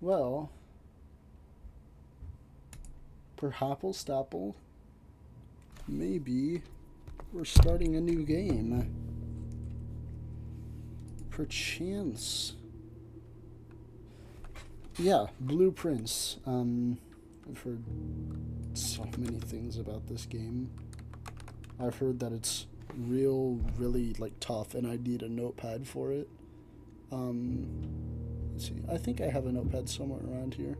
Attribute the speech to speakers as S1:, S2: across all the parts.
S1: Well, perhaps Stapple, maybe we're starting a new game. Perchance. Yeah, Blueprints. I've heard so many things about this game. I've heard that it's really like tough, and I need a notepad for it. Um, let's see. I think I have a notepad somewhere around here.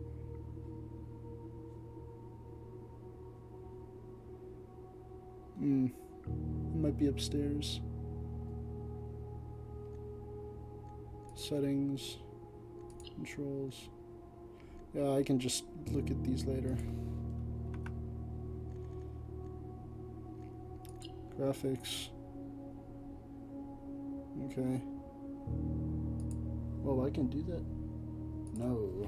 S1: It might be upstairs. Settings, controls. Yeah, I can just look at these later. Graphics. Okay. Oh, I can do that? No.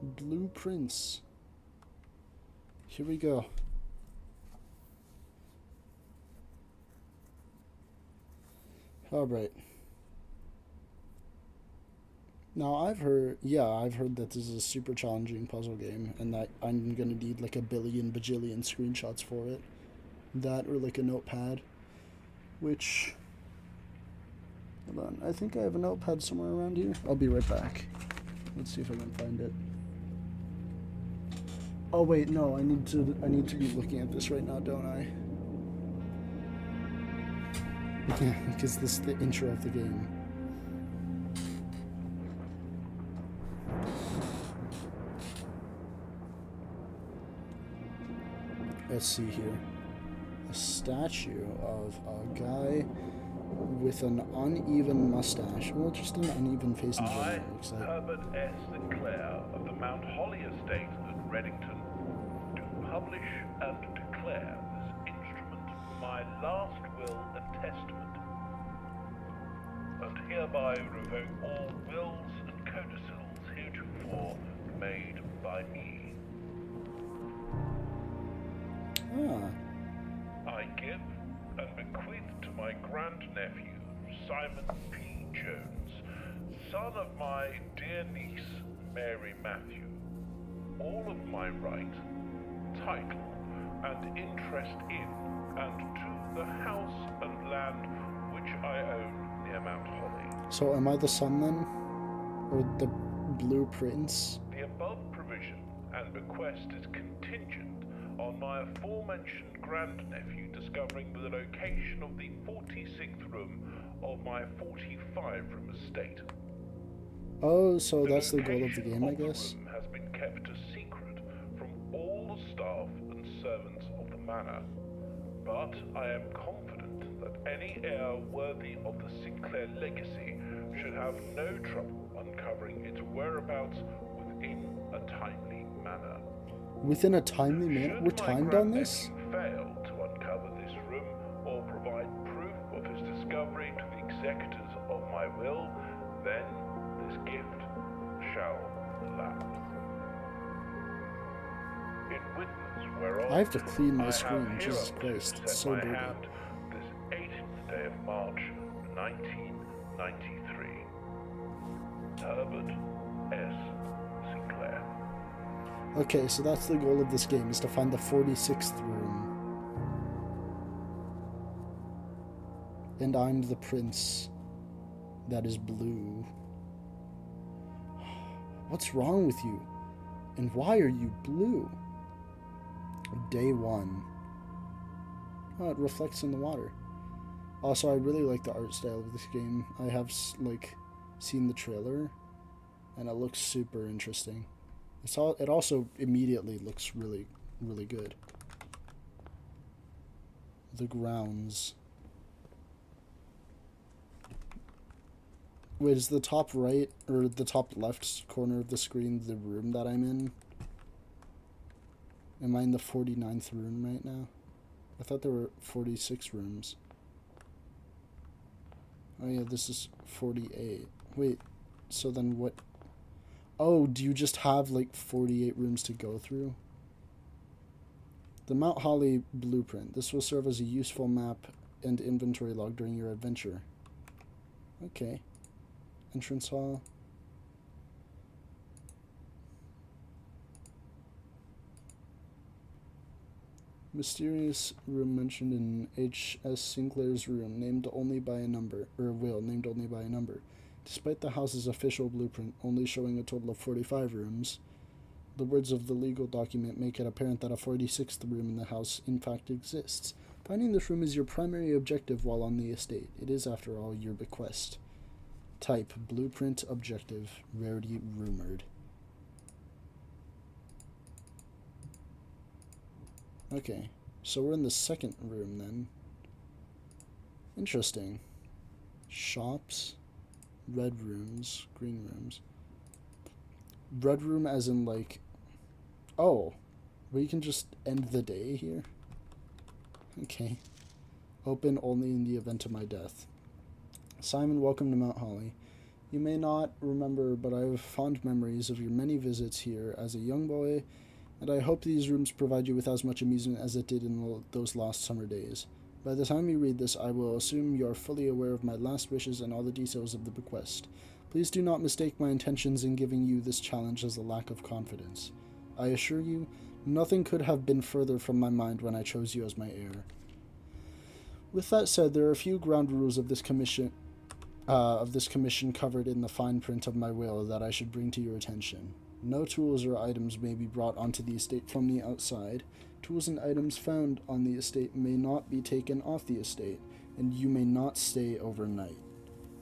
S1: Blueprints. Here we go. Alright. Now I've heard that this is a super challenging puzzle game and that I'm gonna need like a billion bajillion screenshots for it. That or like a notepad. Which, hold on, I think I have a notepad somewhere around here. I'll be right back. Let's see if I can find it. Oh wait, no, I need to be looking at this right now, don't I? Yeah, because this is the intro of the game. Let's see here. A statue of a guy with an uneven mustache. Well, just an uneven face in general. Looks like.
S2: Herbert S. Sinclair of the Mount Holly Estate at Reddington, do publish and declare this instrument my last will and testament, and hereby revoke all wills and codicils heretofore made by me.
S1: Ah.
S2: I give and bequeath to my grandnephew, Simon P. Jones, son of my dear niece, Mary Matthew, all of my right, title, and interest in and to the house and land which I own near Mount Holly.
S1: So am I the son then? Or the Blueprints?
S2: The above provision and bequest is contingent on my aforementioned grandnephew discovering the location of the 46th room of my 45-room estate.
S1: Oh, so that's the goal of the game, I guess?
S2: The room has been kept a secret from all the staff and servants of the manor, but I am confident that any heir worthy of the Sinclair legacy should have no trouble uncovering its whereabouts within a timely manner.
S1: Within a timely manner? We're timed on this?
S2: Should my grandnephew fail to uncover this room or provide proof of his discovery to the executors of my will, then this gift shall lapse. In witness whereof,
S1: I have to clean my
S2: I
S1: screen,
S2: have
S1: Jesus
S2: hereunto
S1: Christ,
S2: set
S1: it's so
S2: my
S1: dirty.
S2: hand this 18th day of March, 1993. Herbert S. Sinclair.
S1: Okay, so that's the goal of this game, is to find the 46th room. And I'm the prince that is blue. What's wrong with you? And why are you blue? Day 1. Oh, it reflects in the water. Also, I really like the art style of this game. I have, like, seen the trailer, and it looks super interesting. It also immediately looks really, really good. The grounds. Wait, is the top right or the top left corner of the screen the room that I'm in? Am I in the 49th room right now? I thought there were 46 rooms. Oh yeah, this is 48. Wait, so then what? Oh, do you just have like 48 rooms to go through? The Mount Holly blueprint. This will serve as a useful map and inventory log during your adventure. Okay. Entrance hall. Mysterious room mentioned in H.S. Sinclair's room, named only by a number, or will, named only by a number. Despite the house's official blueprint only showing a total of 45 rooms, the words of the legal document make it apparent that a 46th room in the house in fact exists. Finding this room is your primary objective while on the estate. It is, after all, your bequest. Type, blueprint objective, rarity rumored. Okay, so we're in the second room then. Interesting. Shops, red rooms, green rooms. Red room as in like, oh, we can just end the day here? Okay. Open only in the event of my death. Simon, welcome to Mount Holly. You may not remember, but I have fond memories of your many visits here as a young boy, and I hope these rooms provide you with as much amusement as it did in those lost summer days. By the time you read this, I will assume you are fully aware of my last wishes and all the details of the bequest. Please do not mistake my intentions in giving you this challenge as a lack of confidence. I assure you, nothing could have been further from my mind when I chose you as my heir. With that said, there are a few ground rules of this commission covered in the fine print of my will that I should bring to your attention. No tools or items may be brought onto the estate from the outside. Tools and items found on the estate may not be taken off the estate, and you may not stay overnight.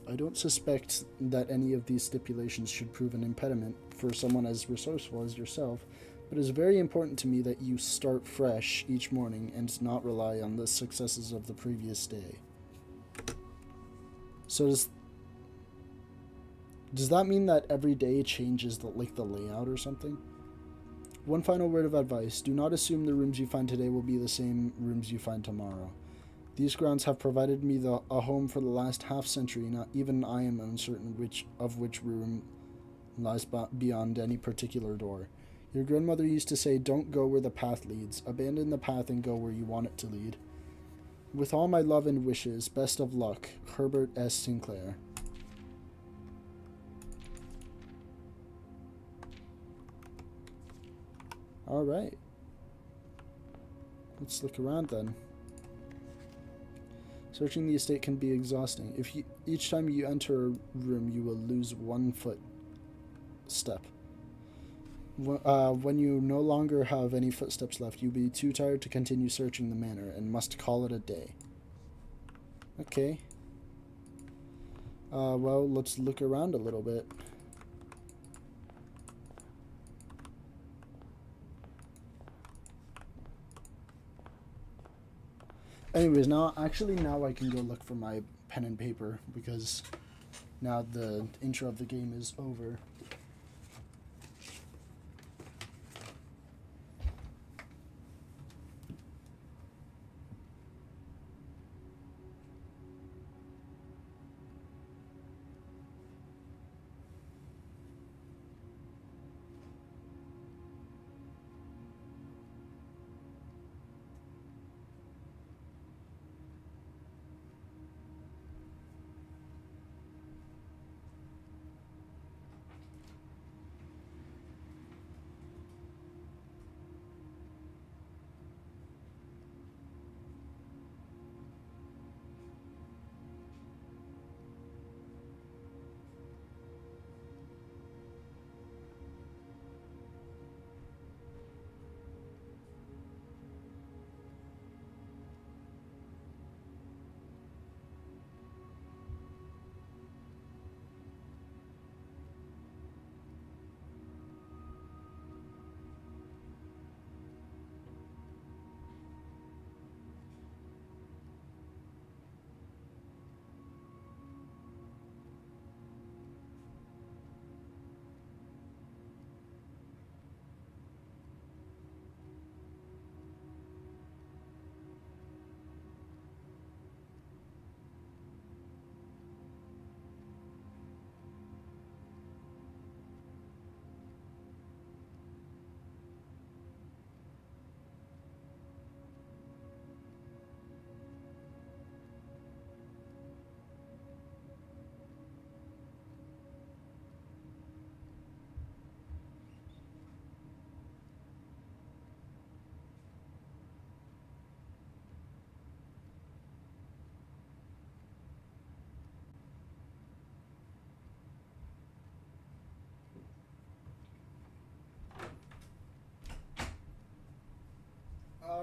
S1: I don't suspect that any of these stipulations should prove an impediment for someone as resourceful as yourself, but it is very important to me that you start fresh each morning and not rely on the successes of the previous day. So does that mean that every day changes the layout or something? One final word of advice. Do not assume the rooms you find today will be the same rooms you find tomorrow. These grounds have provided me a home for the last half-century. Not even I am uncertain which room lies beyond any particular door. Your grandmother used to say, don't go where the path leads. Abandon the path and go where you want it to lead. With all my love and wishes, best of luck, Herbert S. Sinclair. Alright. Let's look around then. Searching the estate can be exhausting. Each time you enter a room, you will lose 1 footstep. When you no longer have any footsteps left, you'll be too tired to continue searching the manor and must call it a day. Okay. Well, let's look around a little bit. Anyways, now I can go look for my pen and paper because now the intro of the game is over.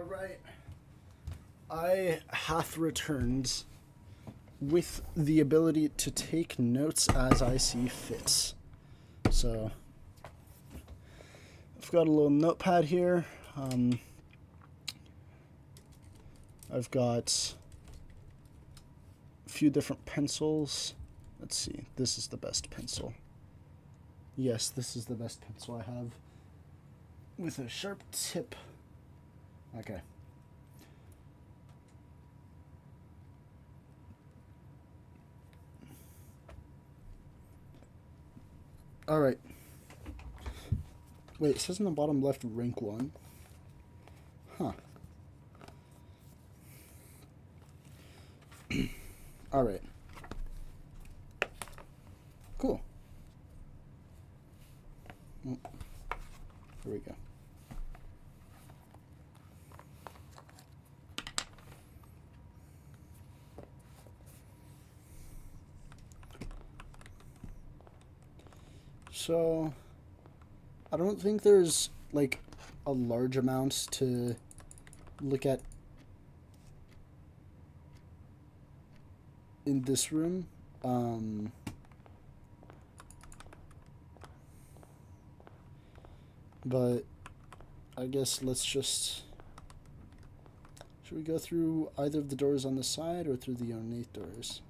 S1: All right. I hath returned with the ability to take notes as I see fits. So I've got a little notepad here. I've got a few different pencils. Let's see. This is the best pencil. Yes, this is the best pencil I have. With a sharp tip. Okay. Alright. Wait, it says in the bottom left rank 1. Huh. Alright. Cool. Here we go. So, I don't think there's, like, a large amount to look at in this room. But I guess let's just... Should we go through either of the doors on the side or through the ornate doors?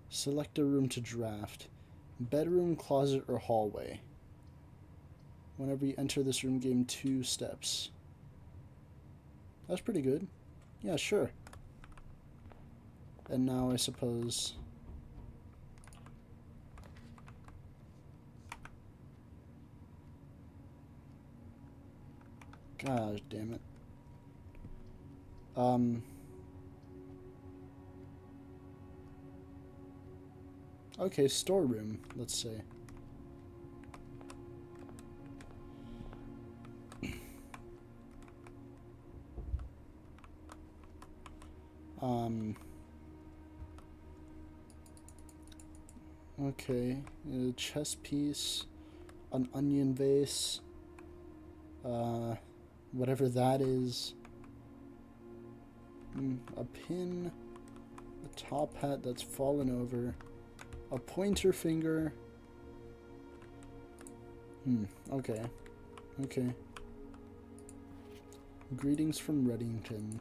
S1: Select a room to draft. Bedroom, closet, or hallway. Whenever you enter this room, gain 2 steps. That's pretty good. Yeah, sure. And now I suppose... Gosh damn it. Okay, storeroom, let's say. Okay, a chess piece, an onion vase, whatever that is, a pin, a top hat that's fallen over, a pointer finger. Okay. Okay. Greetings from Reddington.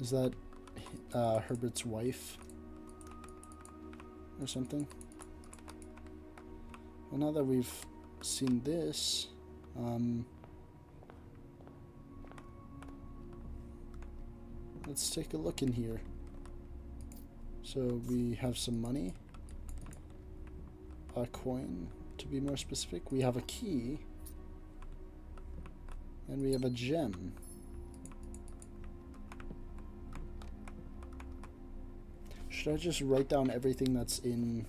S1: Is that Herbert's wife? Or something? Well, now that we've seen this, let's take a look in here. So we have some money, a coin, to be more specific. We have a key, and we have a gem. Should I just write down everything that's in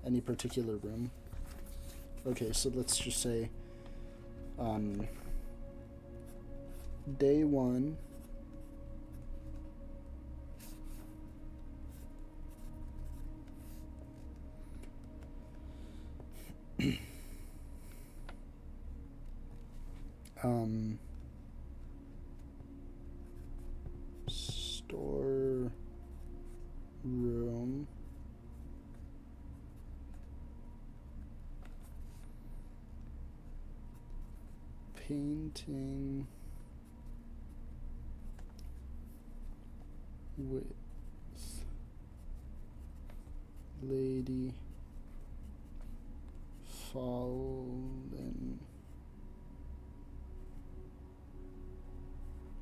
S1: any particular room? Okay, so let's just say, day 1. Store room. Painting with lady fallen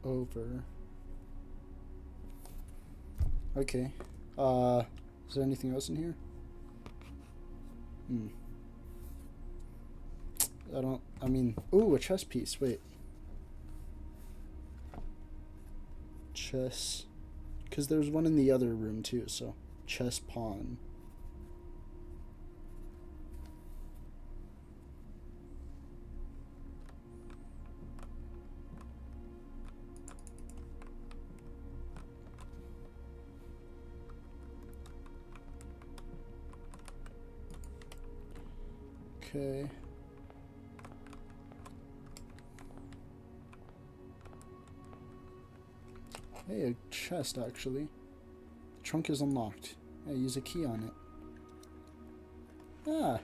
S1: over. Okay. Is there anything else in here? I mean, ooh, a chess piece. Wait. Chess. Because there's one in the other room too, so chess pawn. Okay. Hey, a chest, actually. The trunk is unlocked. I use a key on it. Ah.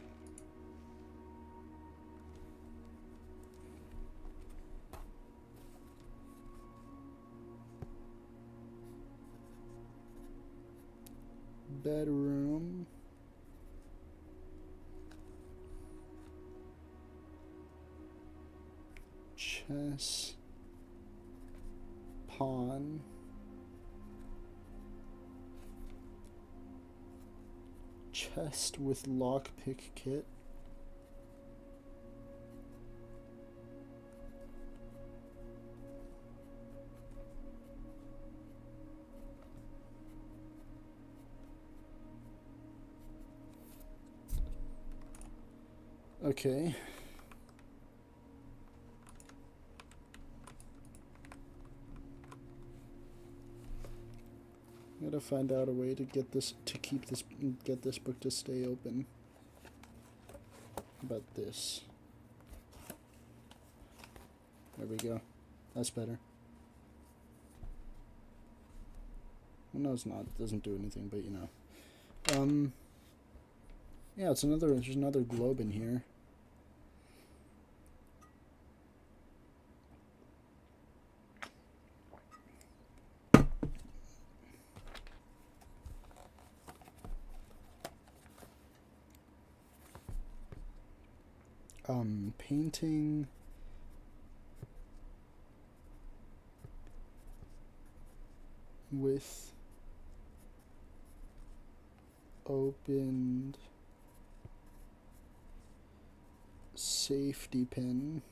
S1: Bedroom. Chess. Pawn. Chest with lockpick kit. Okay. Gotta find out a way to get this, get this book to stay open. How about this? There we go. That's better. Well, no, it's not. It doesn't do anything, but you know. Yeah, there's another globe in here. Painting. With opened safety pin.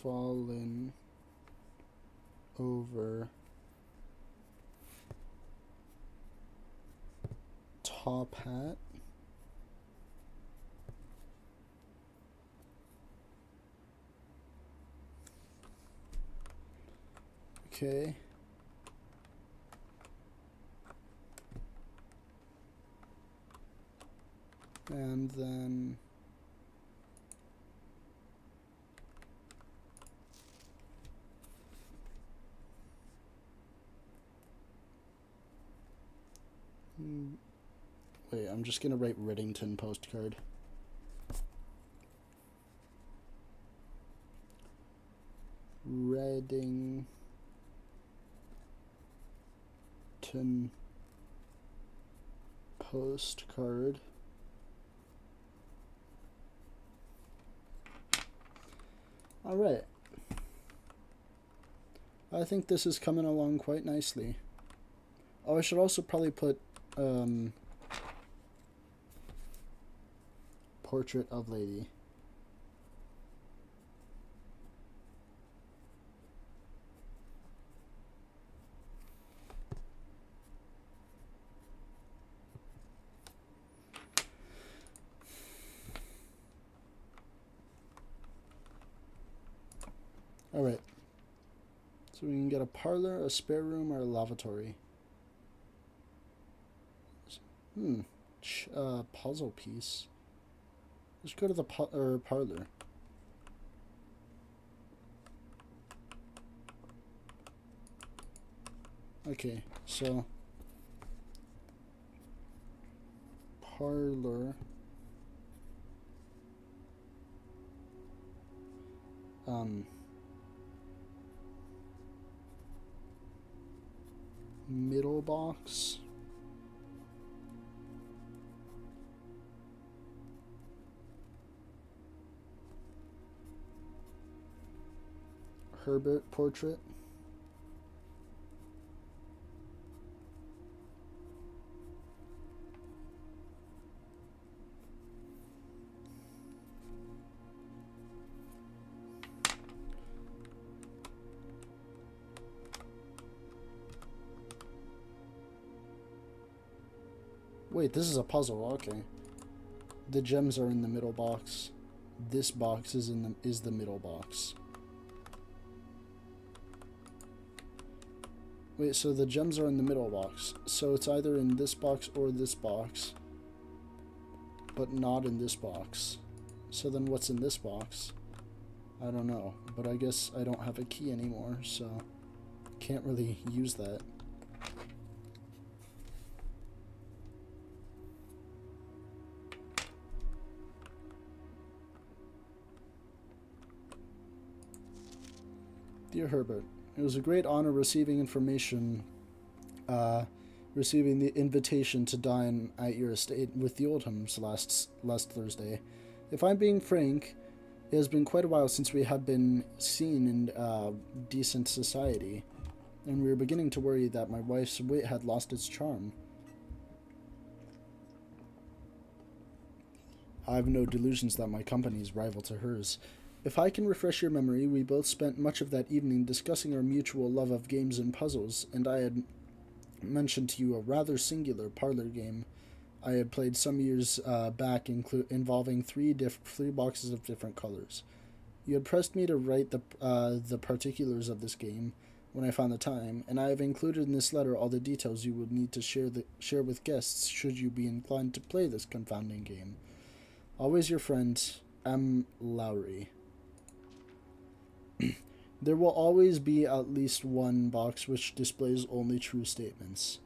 S1: Fallen over top hat. Okay. And then wait, I'm just gonna write Reddington postcard. Reddington postcard. All right. I think this is coming along quite nicely. Oh, I should also probably put portrait of lady. Alright. So we can get a parlor, a spare room, or a lavatory. Puzzle piece. Let's go to the parlor. Okay, so parlor. Middle box. Herbert portrait. Wait, this is a puzzle. Okay. The gems are in the middle box. This box is the middle box. Wait, so the gems are in the middle box. So it's either in this box or this box, but not in this box. So then what's in this box? I don't know, but I guess I don't have a key anymore, so can't really use that. Dear Herbert, it was a great honor receiving receiving the invitation to dine at your estate with the Oldhams last Thursday. If I'm being frank, it has been quite a while since we have been seen in decent society, and we were beginning to worry that my wife's wit had lost its charm. I have no delusions that my company is rival to hers. If I can refresh your memory, we both spent much of that evening discussing our mutual love of games and puzzles, and I had mentioned to you a rather singular parlor game I had played some years back, involving three boxes of different colors. You had pressed me to write the particulars of this game when I found the time, and I have included in this letter all the details you would need to share with guests should you be inclined to play this confounding game. Always your friend, M. Lowry. There will always be at least one box which displays only true statements.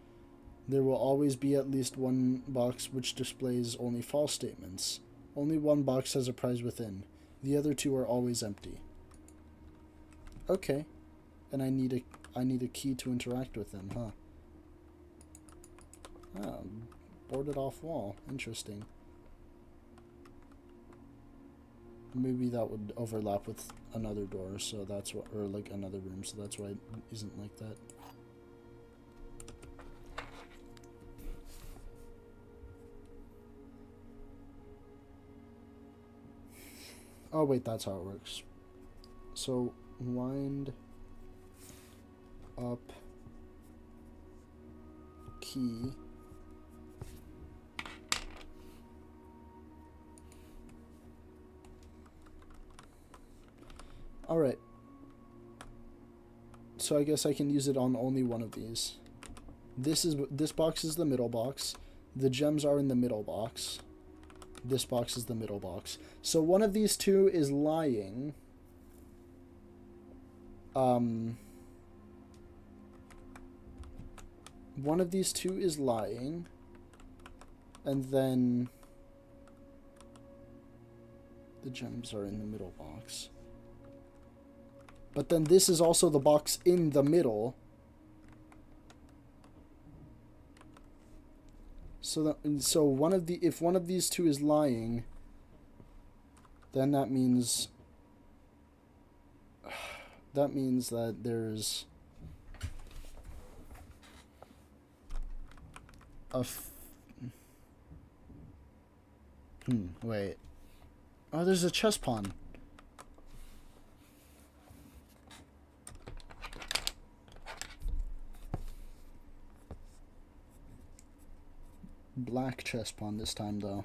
S1: There will always be at least one box which displays only false statements. Only one box has a prize within. The other two are always empty. Okay. And I need a key to interact with them, huh? Oh, boarded off wall. Interesting. Maybe that would overlap with another door, so that's what, or like another room, so that's why it isn't like that. Oh wait, that's how it works. So, wind up key. Alright. So I guess I can use it on only one of these. This box is the middle box. The gems are in the middle box. This box is the middle box. So one of these two is lying. One of these two is lying. And then the gems are in the middle box. But then this is also the box in the middle. So if one of these two is lying, then that means that there's a wait. Oh, there's a chess pawn. Black chess pawn this time, though.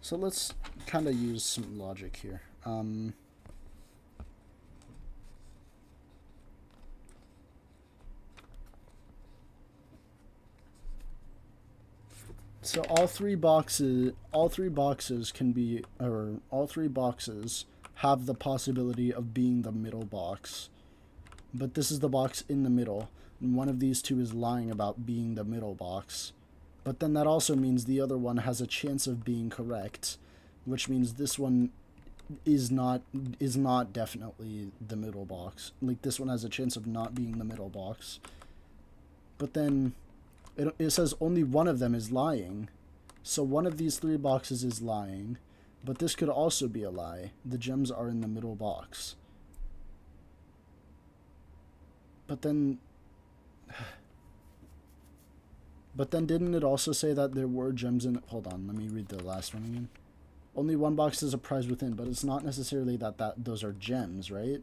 S1: So let's kind of use some logic here. So all three boxes can be, or all three boxes have the possibility of being the middle box. But this is the box in the middle, and one of these two is lying about being the middle box. But then that also means the other one has a chance of being correct, which means this one is not definitely the middle box. Like, this one has a chance of not being the middle box. But then it says only one of them is lying. So one of these three boxes is lying, but this could also be a lie. The gems are in the middle box. But then didn't it also say that there were gems in it? Hold on, let me read the last one again. Only one box is a prize within, but it's not necessarily that those are gems, right?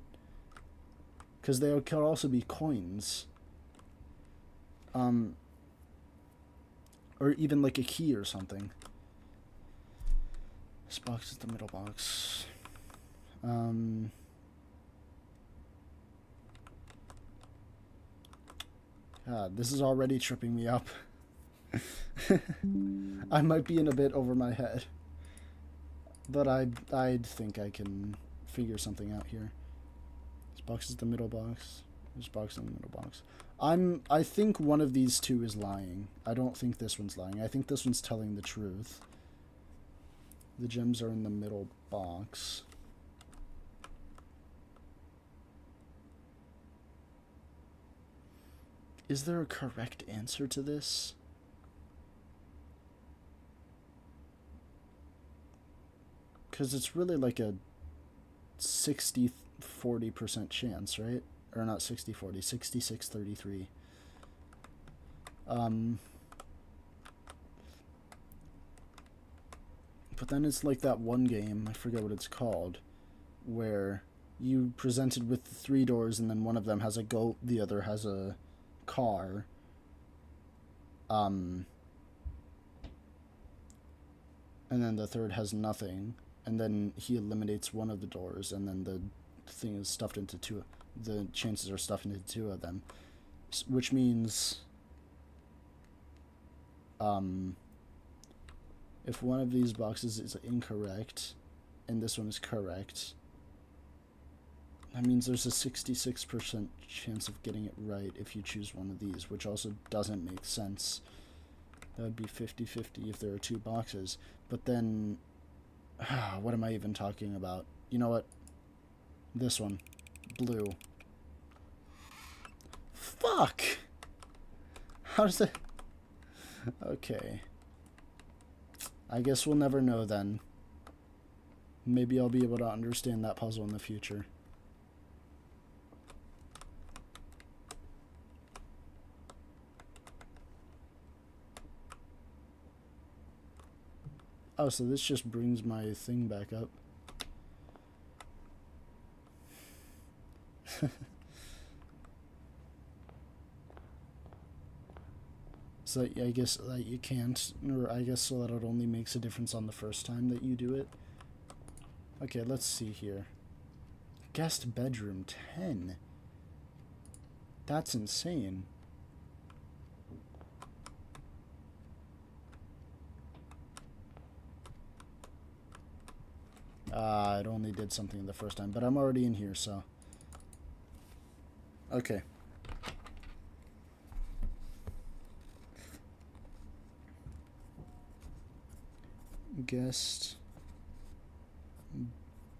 S1: Because they could also be coins. Or even like a key or something. This box is the middle box. God, this is already tripping me up. I might be in a bit over my head. But I'd think I can figure something out here. This box is the middle box. This box is the middle box. I think one of these two is lying. I don't think this one's lying. I think this one's telling the truth. The gems are in the middle box. Is there a correct answer to this? Because it's really like a 60-40% chance, right? Or not 60-40, 66-33. But then it's like that one game, I forget what it's called, where you presented with 3 doors and then one of them has a goat, the other has a car. And then the third has nothing. And then he eliminates one of the doors, and then the thing is stuffed into 2. The chances are stuffed into 2 of them, which means, if one of these boxes is incorrect, and this one is correct, that means there's a 66% chance of getting it right if you choose one of these, which also doesn't make sense. That would be 50-50 if there are 2 boxes. But then, what am I even talking about? You know what? This one. Blue. Fuck! How does it... Okay. I guess we'll never know then. Maybe I'll be able to understand that puzzle in the future. Oh, so this just brings my thing back up. So I guess that you can't, or I guess so that it only makes a difference on the first time that you do it. Okay, let's see here. Guest bedroom 10. That's insane. It only did something the first time, but I'm already in here, so. Okay. Guest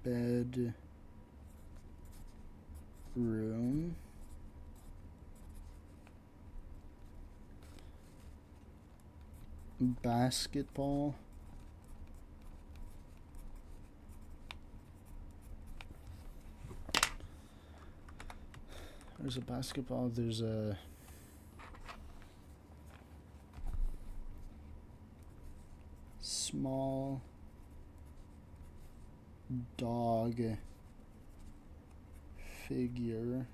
S1: bed room. Basketball. There's a basketball, there's a small dog figure.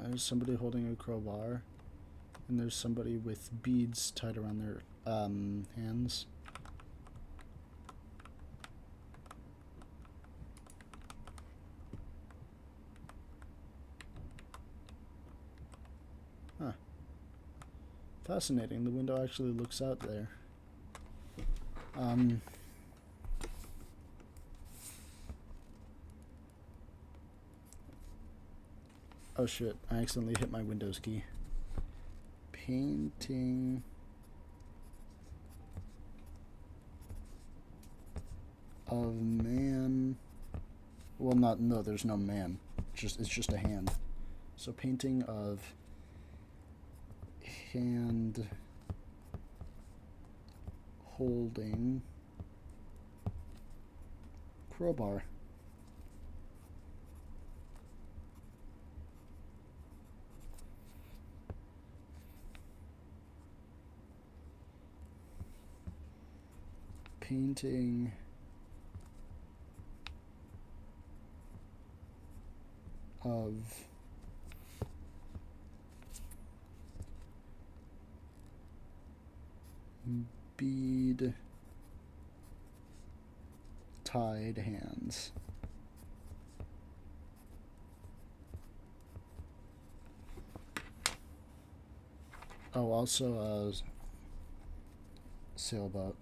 S1: There's somebody holding a crowbar, and there's somebody with beads tied around their hands. Huh. Fascinating. The window actually looks out there. Oh shit, I accidentally hit my Windows key. Painting of man. Well, no, there's no man. It's just a hand. So painting of hand holding crowbar. painting of bead tied hands. Oh, also sailboat.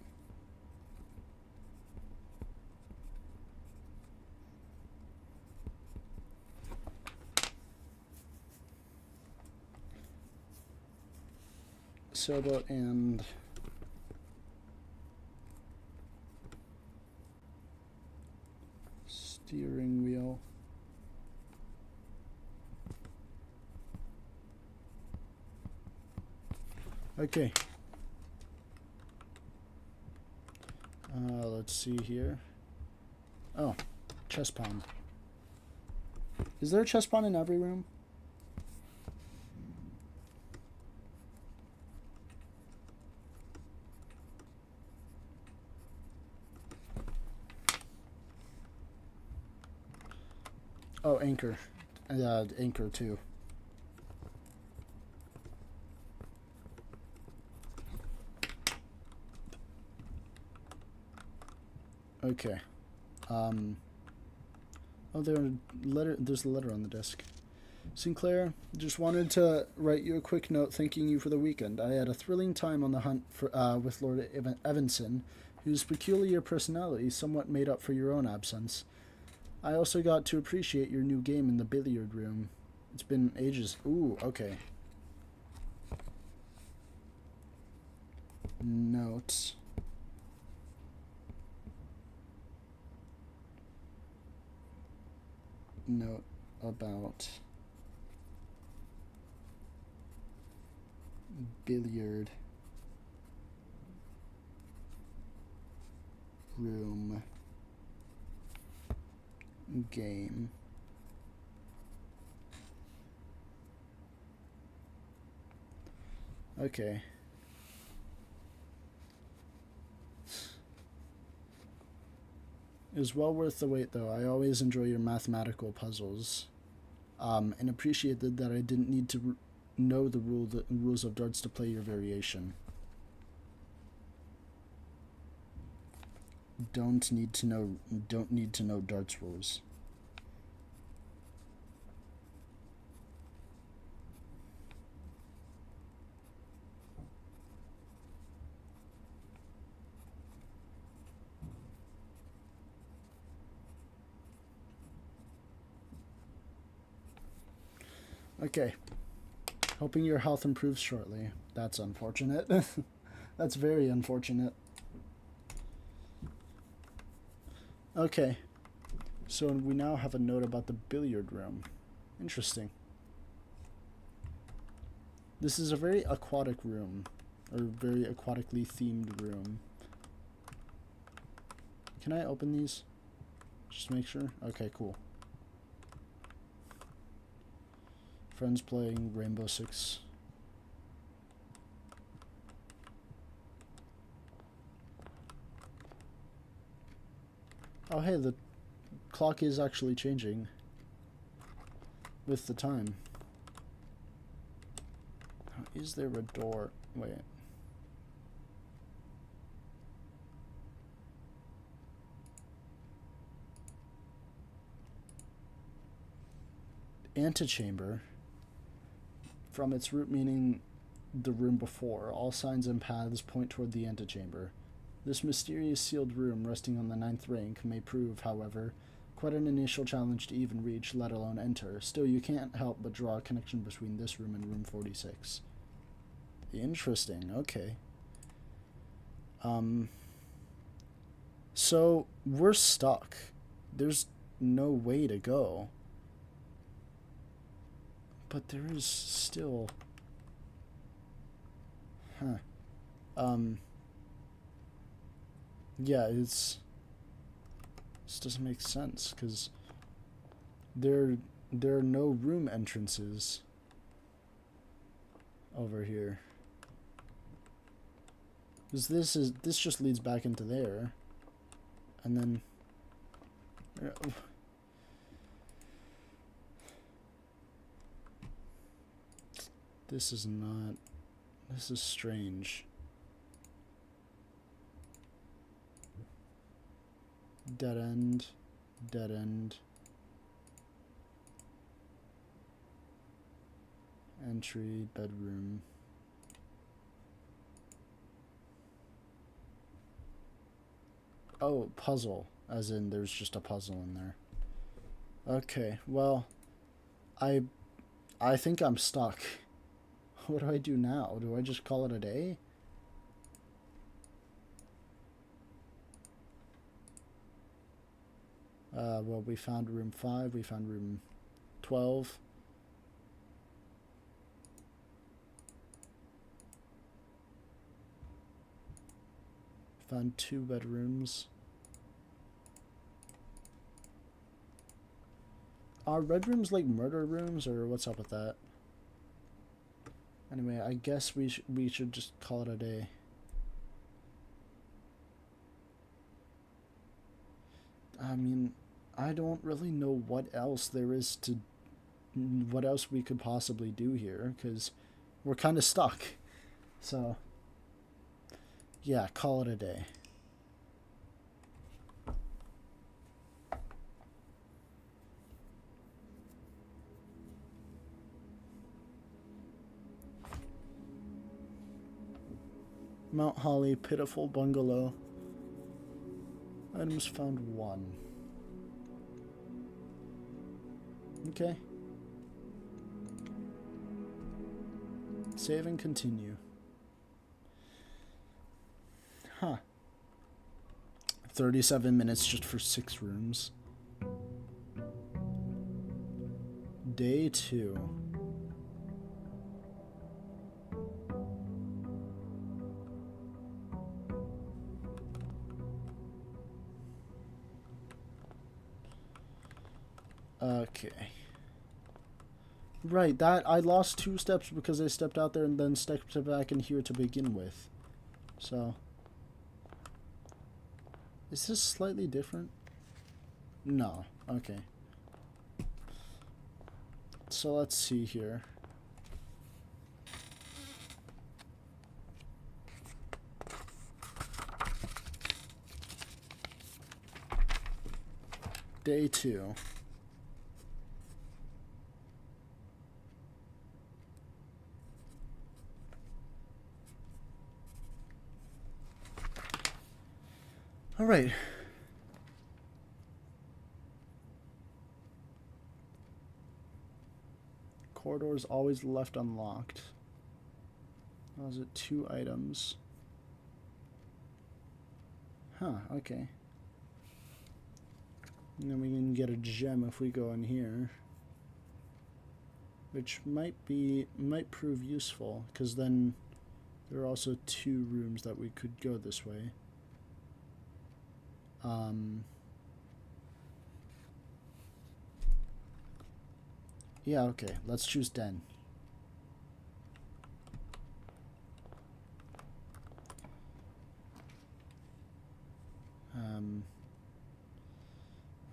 S1: Sailboat and steering wheel. Okay. Let's see here. Oh, chess pawn. Is there a chess pawn in every room? Oh, anchor. Anchor too. Okay. Oh, there's a letter on the desk. Sinclair, just wanted to write you a quick note thanking you for the weekend. I had a thrilling time on the hunt for with Lord Evanson, whose peculiar personality somewhat made up for your own absence. I also got to appreciate your new game in the billiard room. It's been ages. Ooh, okay. Notes. Note about billiard room game. Okay. It was well worth the wait, though. I always enjoy your mathematical puzzles, and appreciated that I didn't need to know the rules of darts to play your variation. Don't need to know darts rules. Okay. Hoping your health improves shortly. That's unfortunate. That's very unfortunate. Okay. So we now have a note about the billiard room. Interesting. This is a very aquatic room. Or very aquatically themed room. Can I open these? Just make sure? Okay, cool. Friends playing Rainbow Six. Oh hey, the clock is actually changing with the time. Is there a door? Wait. Antechamber. From its root meaning the room before, all signs and paths point toward the antechamber. This mysterious sealed room resting on the 9th rank may prove, however, quite an initial challenge to even reach, let alone enter. Still, you can't help but draw a connection between this room and room 46. Interesting, okay. So, we're stuck. There's no way to go. But there is still... Huh. Yeah, this doesn't make sense, because there are no room entrances over here. Because this just leads back into there. And then... This is not... This is strange. Dead end. Dead end. Entry, bedroom. Oh, puzzle. As in, there's just a puzzle in there. Okay, well, I think I'm stuck. What do I do now? Do I just call it a day? Well, we found room 5, we found room 12. Found 2 bedrooms. Are bedrooms like murder rooms, or what's up with that? Anyway, I guess we should just call it a day. I mean, I don't really know what else there is to... What else we could possibly do here, because we're kind of stuck. So, yeah, call it a day. Mount Holly, pitiful bungalow. Items found 1. Okay. Save and continue. Huh. 37 minutes just for 6 rooms. Day 2. Okay. Right, that I lost 2 steps because I stepped out there and then stepped back in here to begin with. So, is this slightly different? No. Okay. So let's see here. Day 2. All right. Corridors always left unlocked. How is it 2 items? Huh, okay. And then we can get a gem if we go in here. Which might prove useful, because then there are also 2 rooms that we could go this way. Yeah, okay. Let's choose den.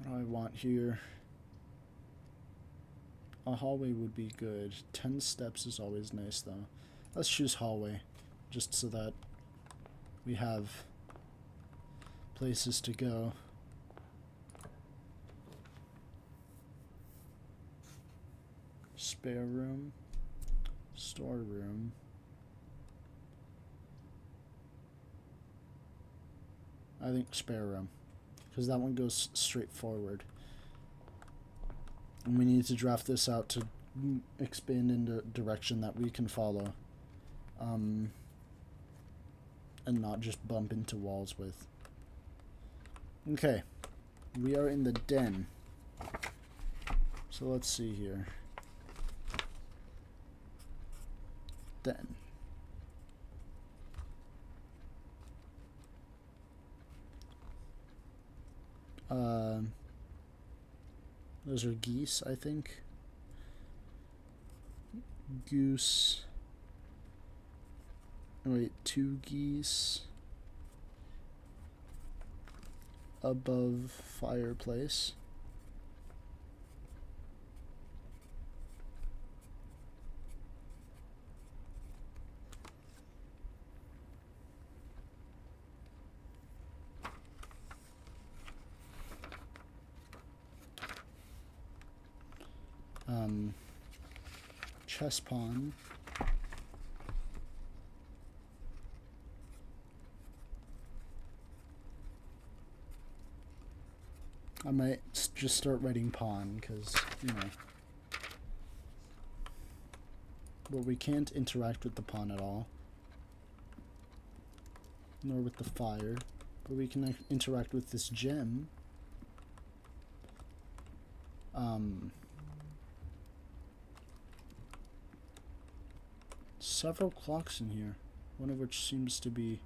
S1: What do I want here? A hallway would be good. 10 steps is always nice, though. Let's choose hallway, just so that we have places to go. Spare room, storeroom. I think spare room, because that one goes straight forward. And we need to draft this out to expand in the direction that we can follow. And not just bump into walls with. Okay, we are in the den. So let's see here. Den. Those are geese, I think. Goose. Wait, 2 geese. above fireplace. Chess pawn. I might just start writing pawn because, you know. But we can't interact with the pawn at all. Nor with the fire. But we can interact with this gem. Several clocks in here. One of which seems to be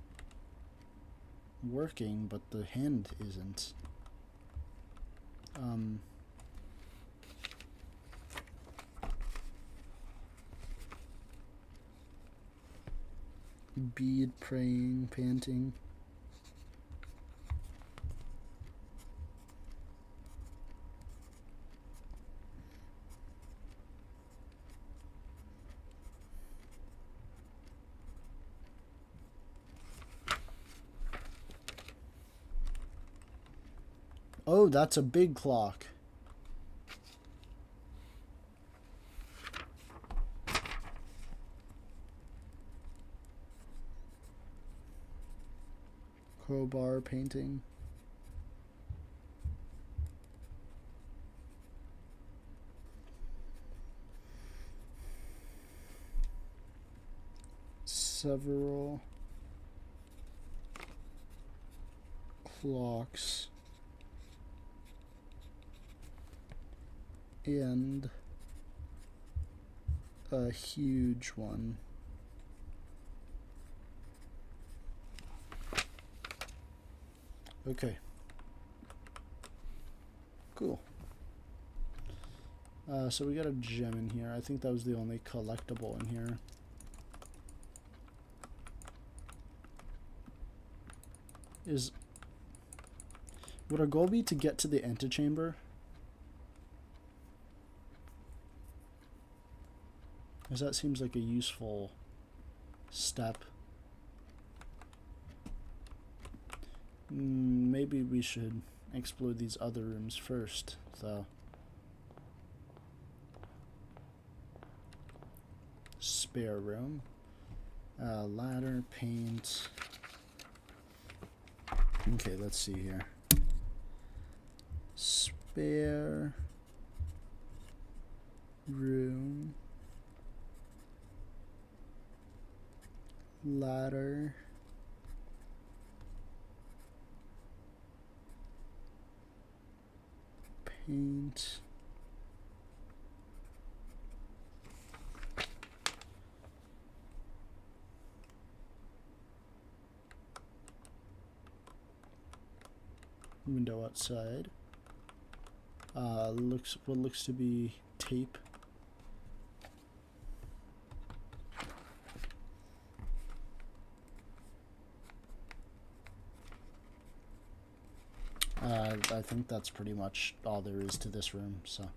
S1: working, but the hand isn't. Bead praying, panting. Oh, that's a big clock. Crowbar painting. Several clocks. And a huge one. Okay. Cool. So we got a gem in here. I think that was the only collectible in here. Would our goal be to get to the antechamber? Because that seems like a useful step. Maybe we should explore these other rooms first, though. Spare room. Ladder, paint. Okay, let's see here. Spare room. Ladder. Paint. Window outside. What looks to be tape. I think that's pretty much all there is to this room, so.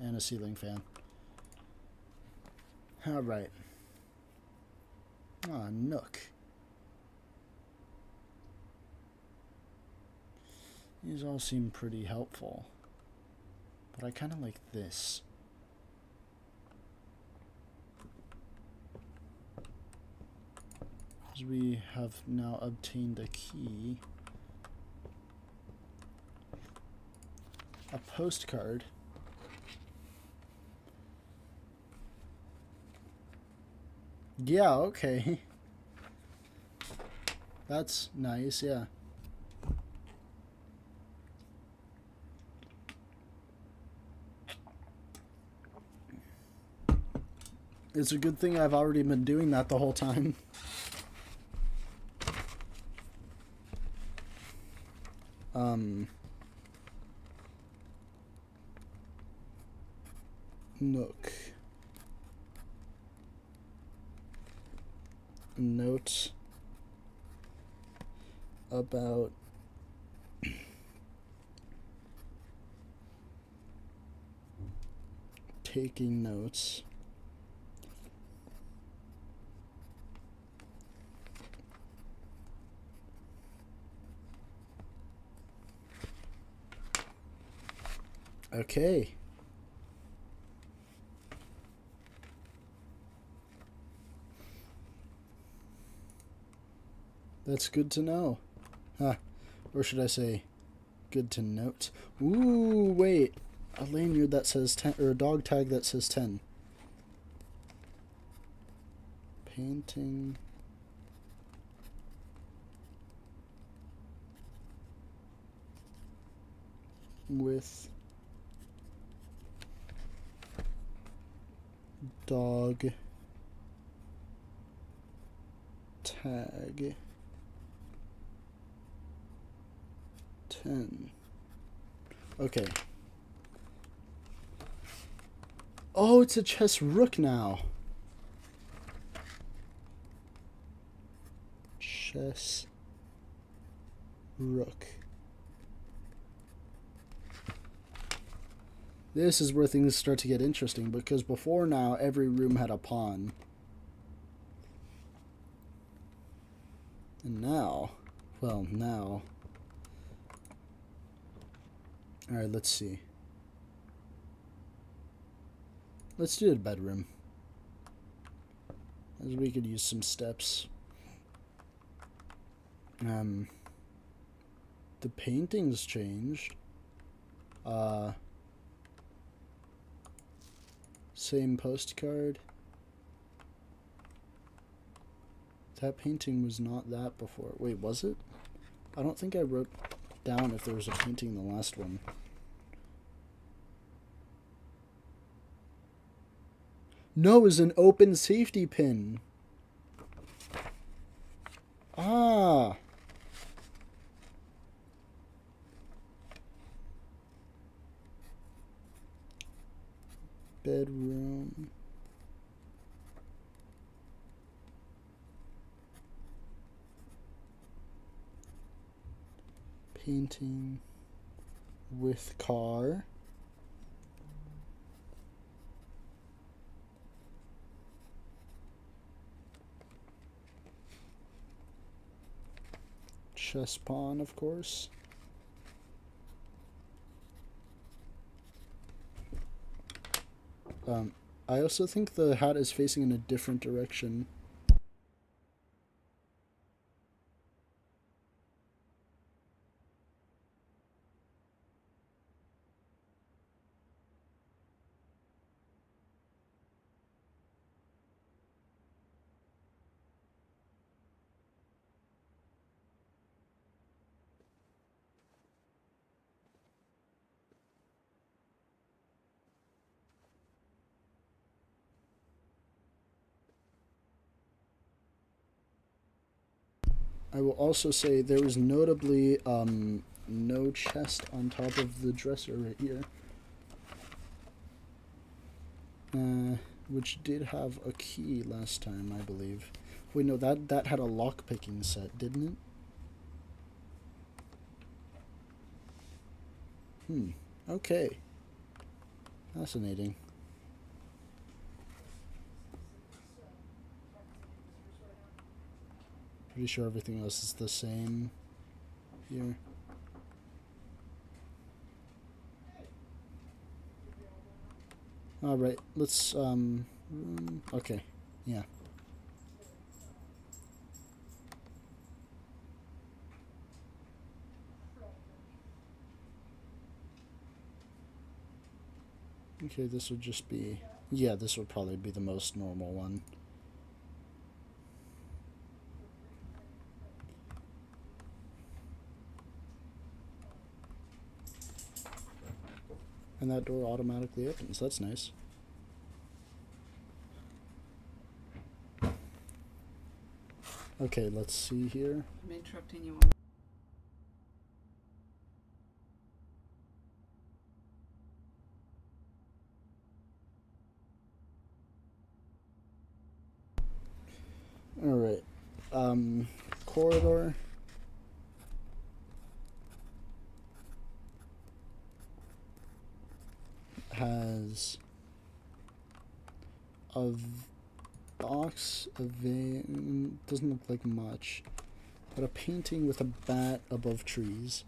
S1: And a ceiling fan. Alright. Ah, nook. These all seem pretty helpful. But I kind of like this. As we have now obtained a key. A postcard. Yeah, okay. That's nice, yeah. It's a good thing I've already been doing that the whole time. Nook. Note about taking notes. Okay. That's good to know. Huh. Or should I say, good to note. Ooh, wait. A lanyard that says 10, or a dog tag that says 10. Painting. With dog tag 10. Okay. Oh, it's a chess rook now. Chess rook. This is where things start to get interesting, because before now, every room had a pawn. And now, well, now. Alright, let's see. Let's do the bedroom, as we could use some steps. The painting's changed. Same postcard. That painting was not that before. Wait, was it? I don't think I wrote down if there was a painting in the last one. No, it was an open safety pin. Ah. Bedroom. Painting with car. Chess pawn, of course. I also think the hat is facing in a different direction. I will also say there was notably no chest on top of the dresser right here. Which did have a key last time, I believe. Wait, no, that had a lock-picking set, didn't it? Okay. Fascinating. Pretty sure everything else is the same here. Alright, let's, okay, yeah. Okay, this would just be, yeah, this would probably be the most normal one. And that door automatically opens. That's nice. Okay, let's see here.
S3: I'm interrupting you.
S1: Alright. Corridor. Has A box, a vein, doesn't look like much. But a painting with a bat above trees.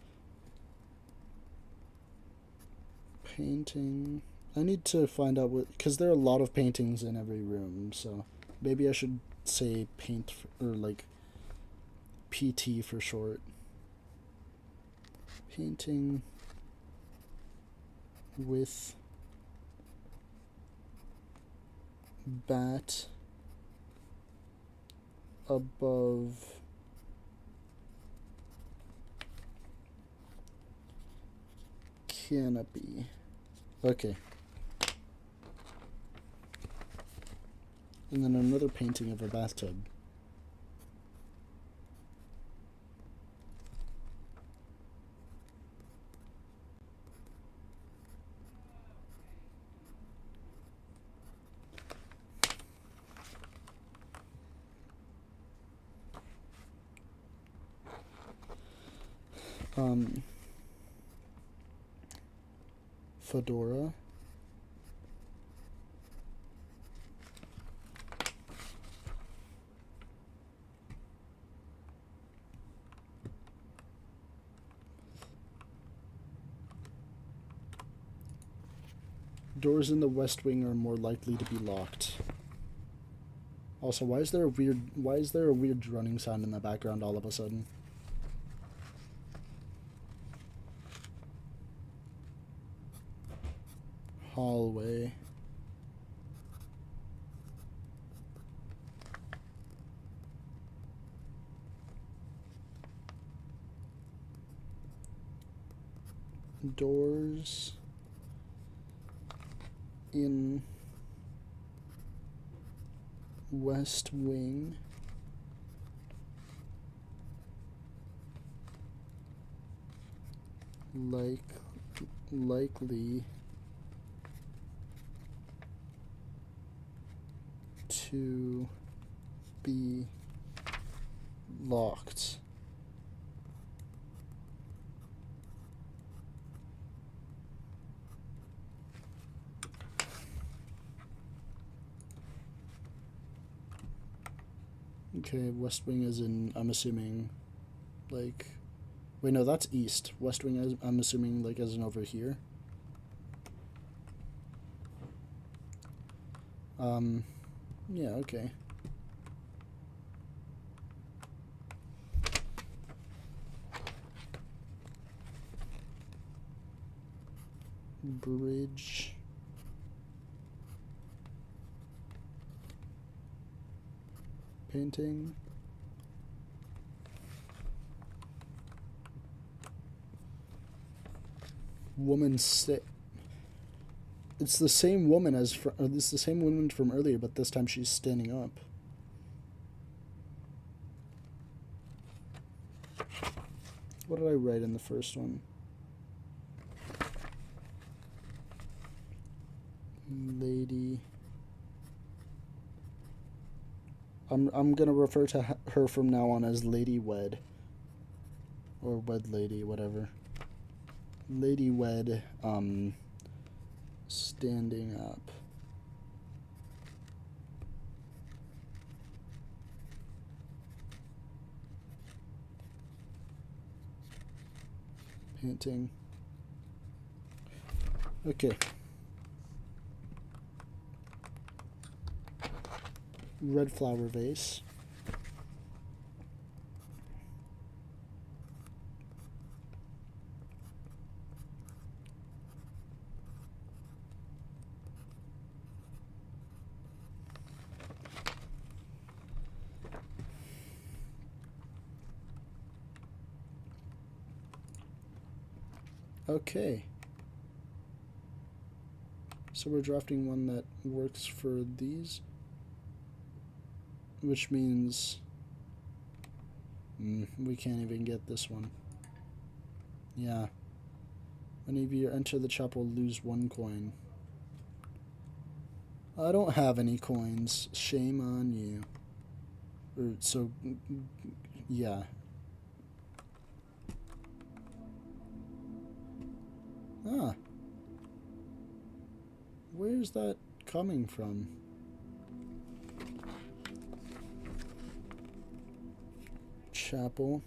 S1: Painting. I need to find out what, because there are a lot of paintings in every room, so maybe I should say paint, or like PT for short. Painting with bat above canopy. Okay. And then another painting of a bathtub. Fedora. Doors in the West Wing are more likely to be locked. Also, why is there a weird droning sound in the background all of a sudden? Hallway. Doors in West Wing. Likely to be locked. Okay, West Wing is in, I'm assuming, like, wait, no, that's east. West Wing, is, I'm assuming, like, as in over here. Yeah, okay. Bridge. Painting. Woman sit. It's the same woman as it's the same woman from earlier, but this time she's standing up. What did I write in the first one? Lady. I'm gonna refer to her from now on as Lady Wed. Or Wed Lady, whatever. Lady Wed, standing up. Painting. Okay. Red flower vase. Okay. So we're drafting one that works for these. Which means we can't even get this one. Yeah. Any of you enter the chapel lose 1 coin. I don't have any coins. Shame on you. So, yeah. Ah. Where's that coming from? chapel.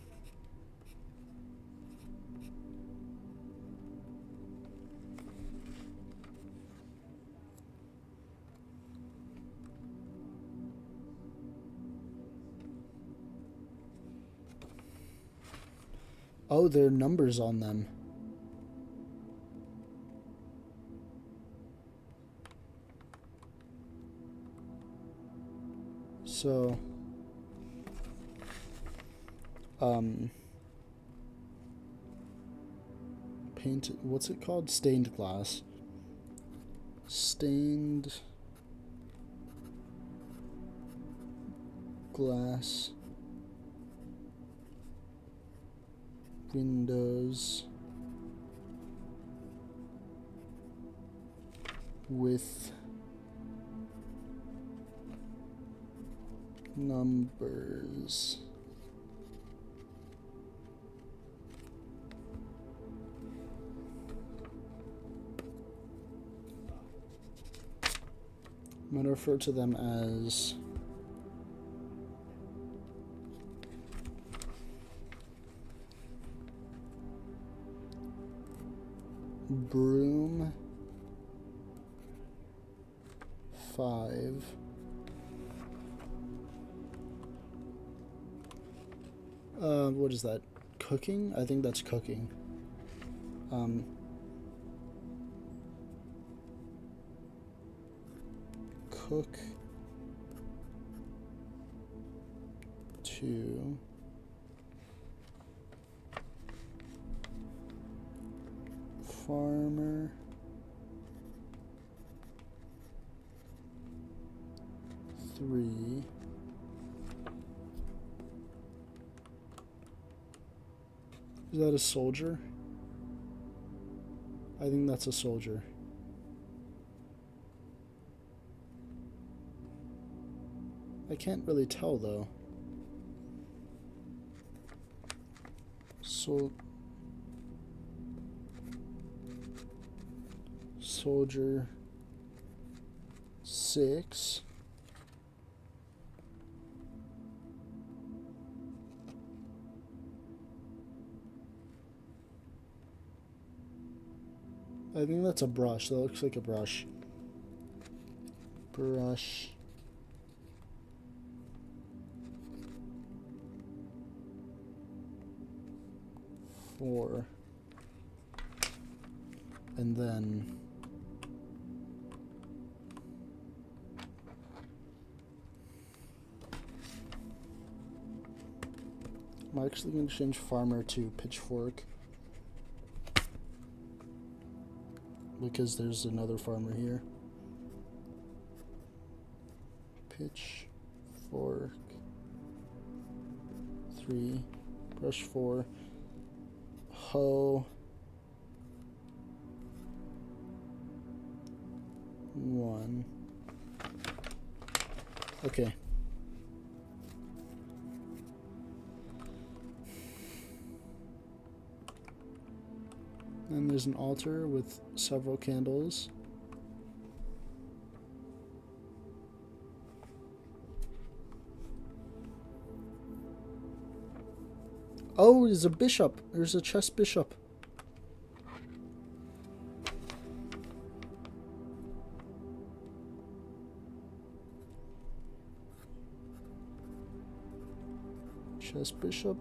S1: Oh, there are numbers on them. So, painted, what's it called? Stained glass. Stained glass windows with numbers. I'm going to refer to them as Broom 5. What is that? Cooking? I think that's cooking. Cook 2. Farmer 3. Is that a soldier? I think that's a soldier. I can't really tell though. Soldier 6. I think that's a brush. That looks like a brush. Brush 4. And then I'm actually going to change farmer to pitchfork because there's another farmer here. Pitchfork 3, brush 4, hoe 1. Okay. And there's an altar with several candles. Oh, there's a bishop. There's a chess bishop. Chess bishop.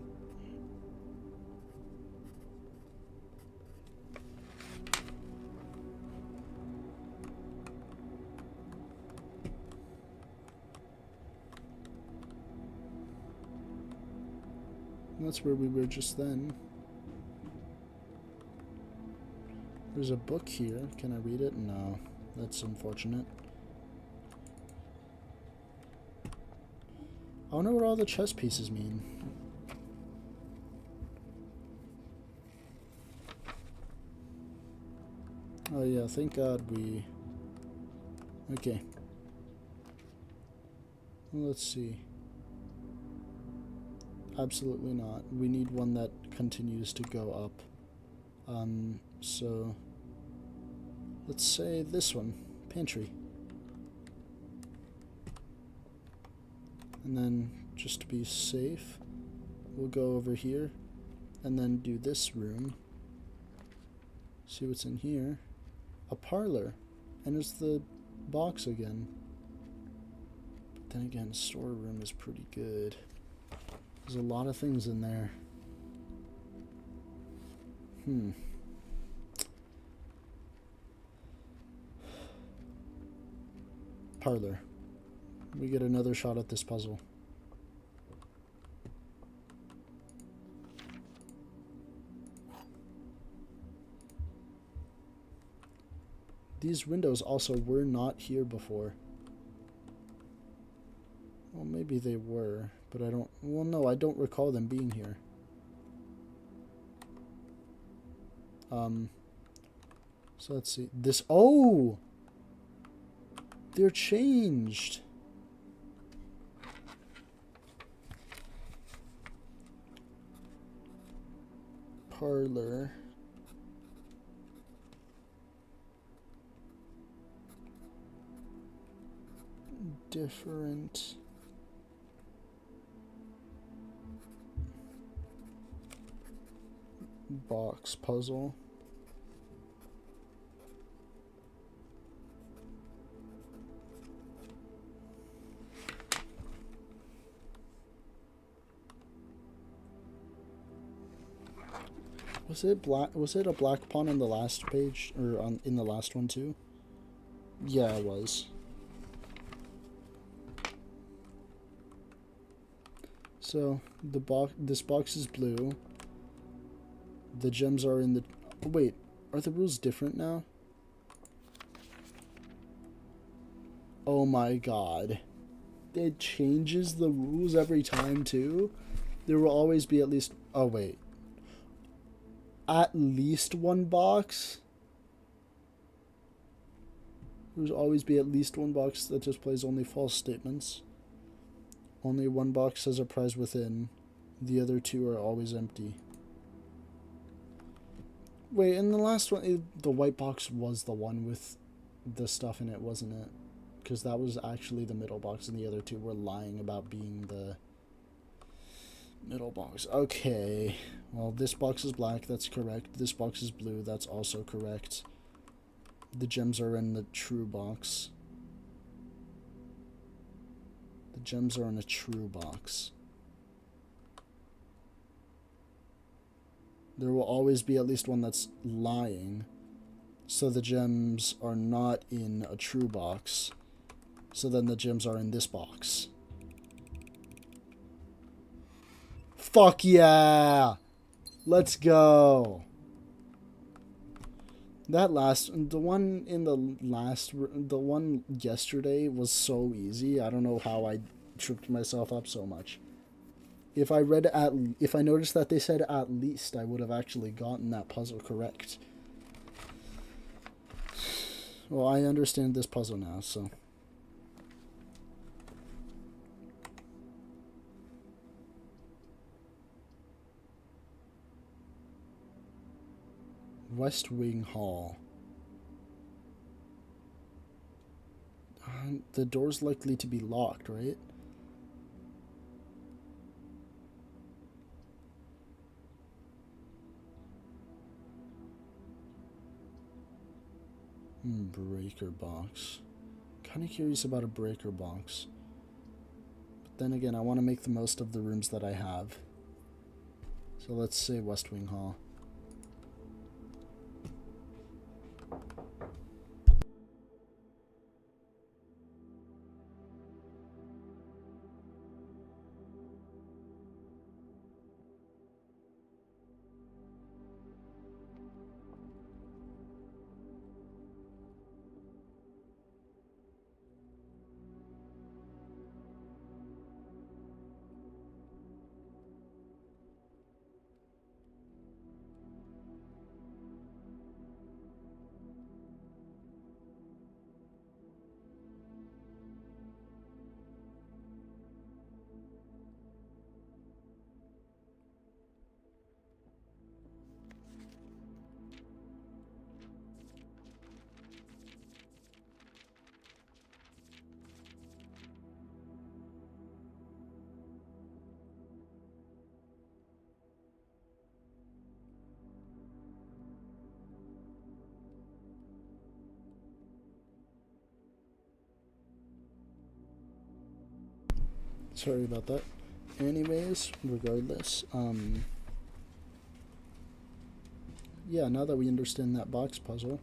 S1: That's where we were just then. There's a book here. Can I read it? No. That's unfortunate. I wonder what all the chess pieces mean. Oh yeah, thank God we... Okay. Let's see. Absolutely not. We need one that continues to go up. So let's say this one, pantry. And then just to be safe, we'll go over here and then do this room. See what's in here. A parlor. And it's the box again. But then again, storeroom is pretty good. There's a lot of things in there. Parlor. We get another shot at this puzzle. These windows also were not here before. Well, maybe they were, but I don't... Well, no, I don't recall them being here. So let's see. This... Oh! They're changed. Parlor. Different. Box puzzle. Was it black? Was it a black pawn on the last page, or on in the last one too? Yeah, it was. So the box. This box is blue. The gems are in the. Oh, wait, are the rules different now? Oh my god! It changes the rules every time too. There will always be at least. Oh wait. At least one box. There's always be at least one box that displays only false statements. Only one box has a prize within. The other two are always empty. Wait, in the last one, the white box was the one with the stuff in it, wasn't it? Because that was actually the middle box, and the other two were lying about being the middle box. Okay. Well, this box is black. That's correct. This box is blue. That's also correct. The gems are in the true box. The gems are in a true box. There will always be at least one that's lying. So the gems are not in a true box. So then the gems are in this box. Fuck yeah! Let's go! That last, the one in the last, the one yesterday was so easy. I don't know how I tripped myself up so much. If I noticed that they said at least, I would have actually gotten that puzzle correct. Well, I understand this puzzle now, so. West Wing Hall. The door's likely to be locked, right? Breaker box. Kind of curious about a breaker box. But then again, I want to make the most of the rooms that I have. So let's say West Wing Hall. Sorry about that. Anyways, regardless, yeah, now that we understand that box puzzle,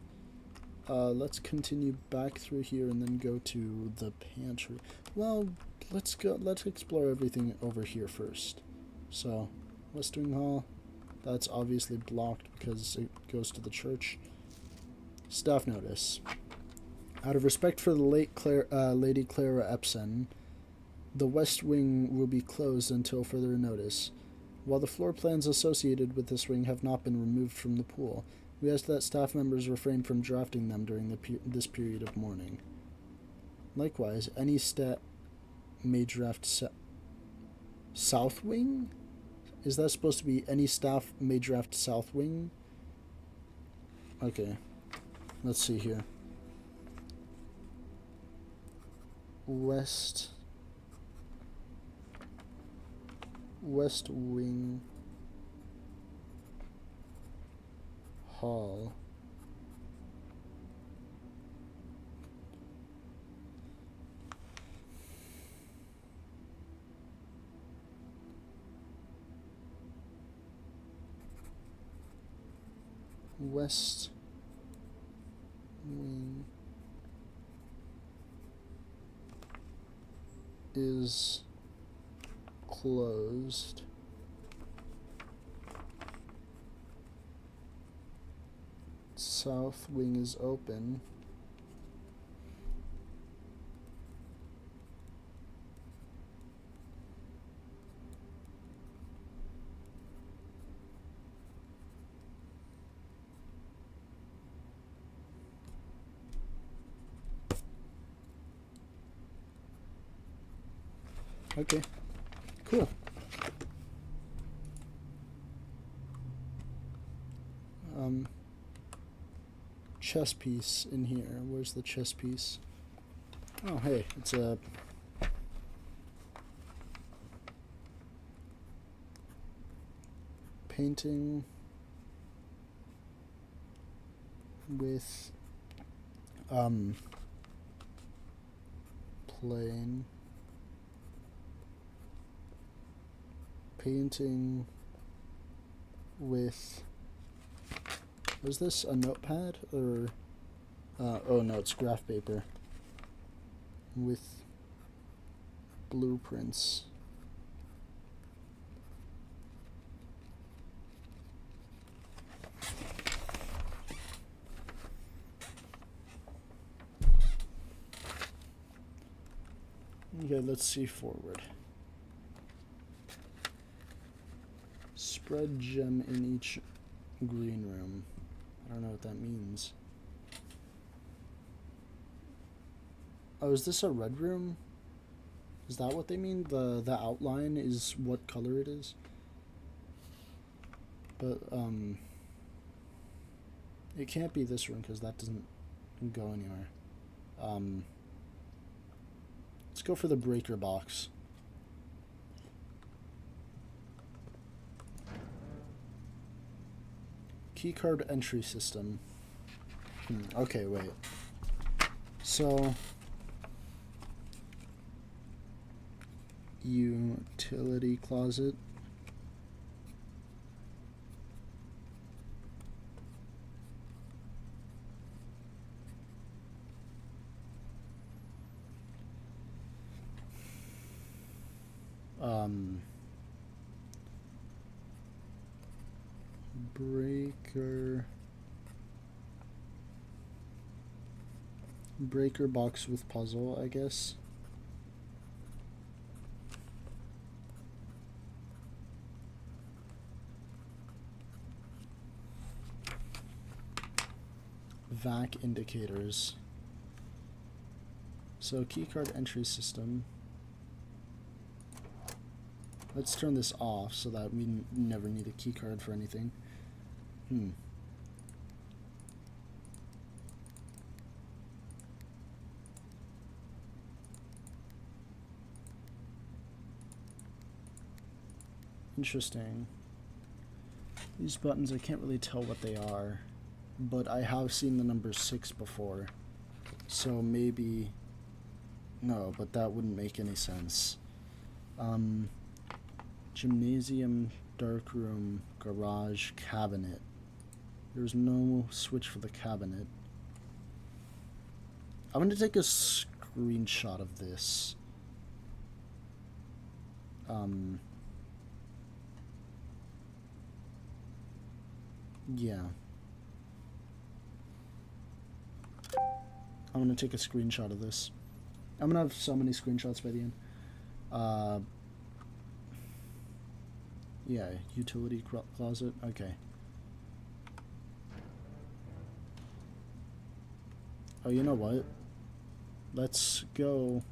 S1: let's continue back through here and then go to the pantry. Well, let's explore everything over here first. So, West Wing Hall, that's obviously blocked because it goes to the church. Staff notice. Out of respect for the late Lady Clara Epson, the West Wing will be closed until further notice. While the floor plans associated with this wing have not been removed from the pool, we ask that staff members refrain from drafting them during this period of mourning. Likewise, any staff may draft South Wing? Is that supposed to be any staff may draft South Wing? Okay. Let's see here. West Wing Hall. West Wing is closed. South Wing is open. Okay, cool. Chess piece in here. Where's the chess piece? Oh, hey, it's a painting with plain painting with, was this a notepad or oh no, it's graph paper with blueprints. Okay, let's see forward. Spread gem in each green room. I don't know what that means. Oh, is this a red room? Is that what they mean? The outline is what color it is? But, it can't be this room because that doesn't go anywhere. Let's go for the breaker box. Keycard entry system. Okay, wait. So, utility closet. Breaker box with puzzle, I guess. VAC indicators. So keycard entry system. Let's turn this off so that we never need a keycard for anything. Interesting. These buttons, I can't really tell what they are, but I have seen the number 6 before. So maybe... No, but that wouldn't make any sense. Gymnasium, darkroom, garage, cabinet. There's no switch for the cabinet. I'm going to take a screenshot of this. Yeah. I'm going to take a screenshot of this. I'm going to have so many screenshots by the end. Yeah, utility closet. Okay. Oh, you know what? Let's go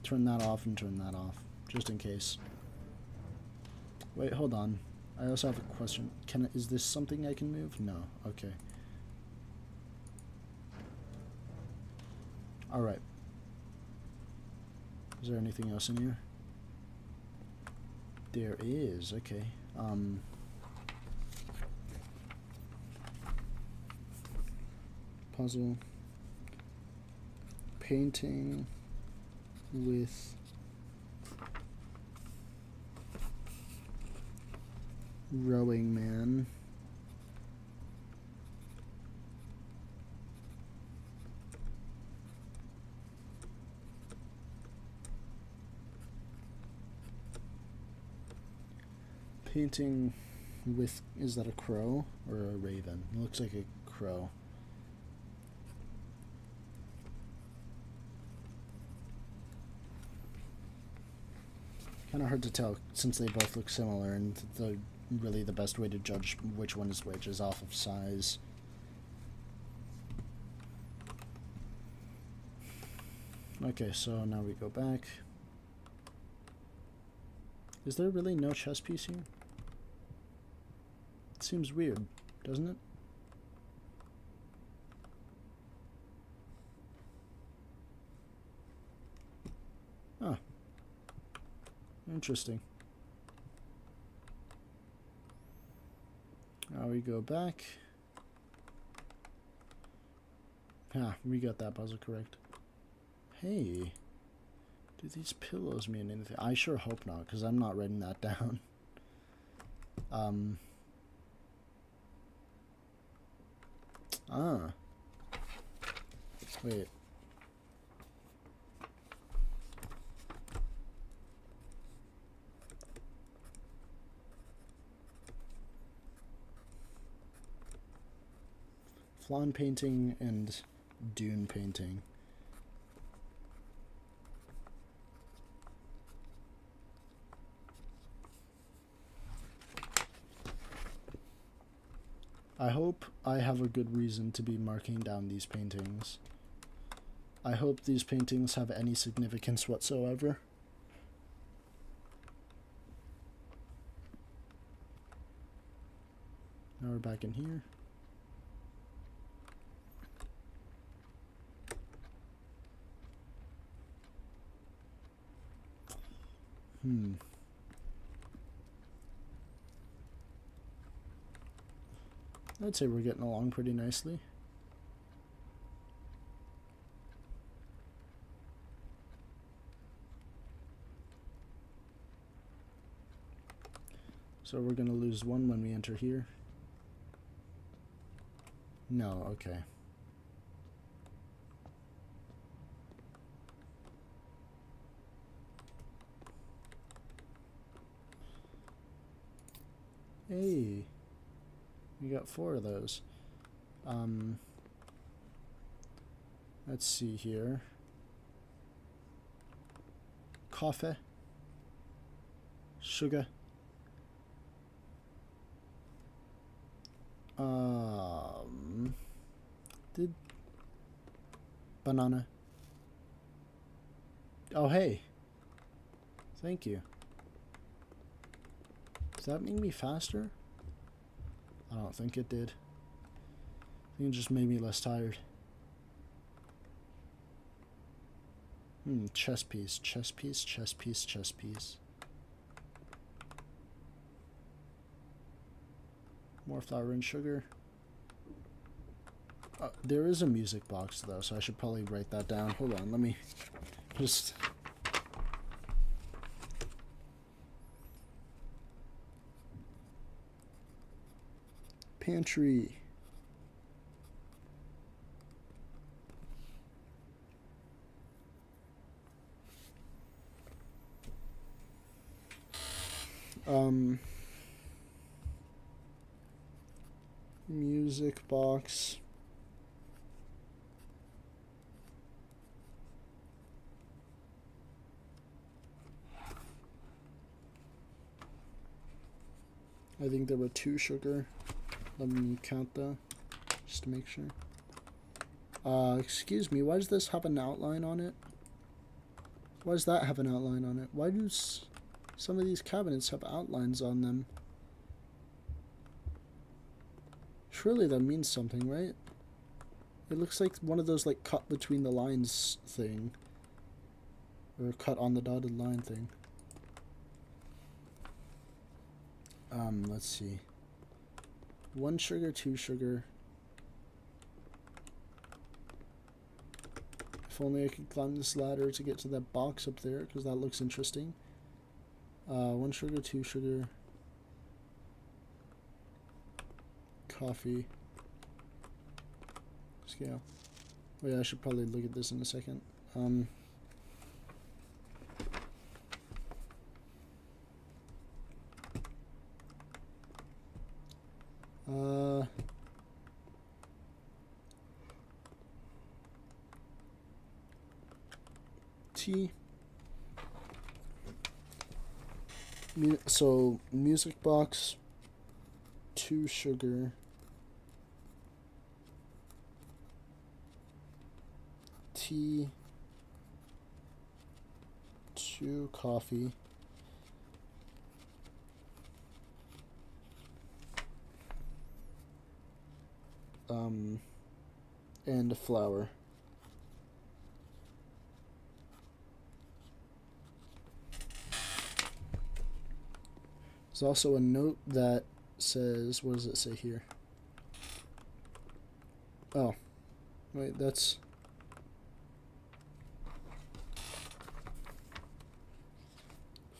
S1: turn that off and turn that off, just in case. Wait, hold on. I also have a question. Is this something I can move? No. Okay. Alright. Is there anything else in here? There is. Okay. Puzzle. Painting with rowing man. Painting with, is that a crow or a raven? It looks like a crow. Kind of hard to tell since they both look similar, and really the best way to judge which one is which is off of size. Okay, so now we go back. Is there really no chess piece here? It seems weird, doesn't it? Huh. Interesting. Now we go back. Ah, we got that puzzle correct. Hey, do these pillows mean anything? I sure hope not, because I'm not writing that down. Wait. Flan painting and dune painting. I hope I have a good reason to be marking down these paintings. I hope these paintings have any significance whatsoever. Now we're back in here. I'd say we're getting along pretty nicely. So we're going to lose one when we enter here. No, okay. Hey, we got 4 of those. Let's see here. Coffee. Sugar. Did banana. Oh, hey. Thank you. Does that make me faster? I don't think it did. I think it just made me less tired. Chess piece, chess piece, chess piece, chess piece. More flour and sugar. There is a music box though, so I should probably write that down. Hold on, let me just... Pantry. Music box. I think there were 2 sugar. Let me count that, just to make sure. Excuse me, why does this have an outline on it? Why does that have an outline on it? Why do some of these cabinets have outlines on them? Surely that means something, right? It looks like one of those, like, cut between the lines thing. Or cut on the dotted line thing. Let's see. 1 sugar, 2 sugar. If only I could climb this ladder to get to that box up there, because that looks interesting. 1 sugar, 2 sugar. Coffee. Scale. Oh yeah, I should probably look at this in a second. Tea. So, music box, 2 sugar, tea, 2 coffee, and a flour. There's also a note that says, what does it say here? Oh, wait, that's...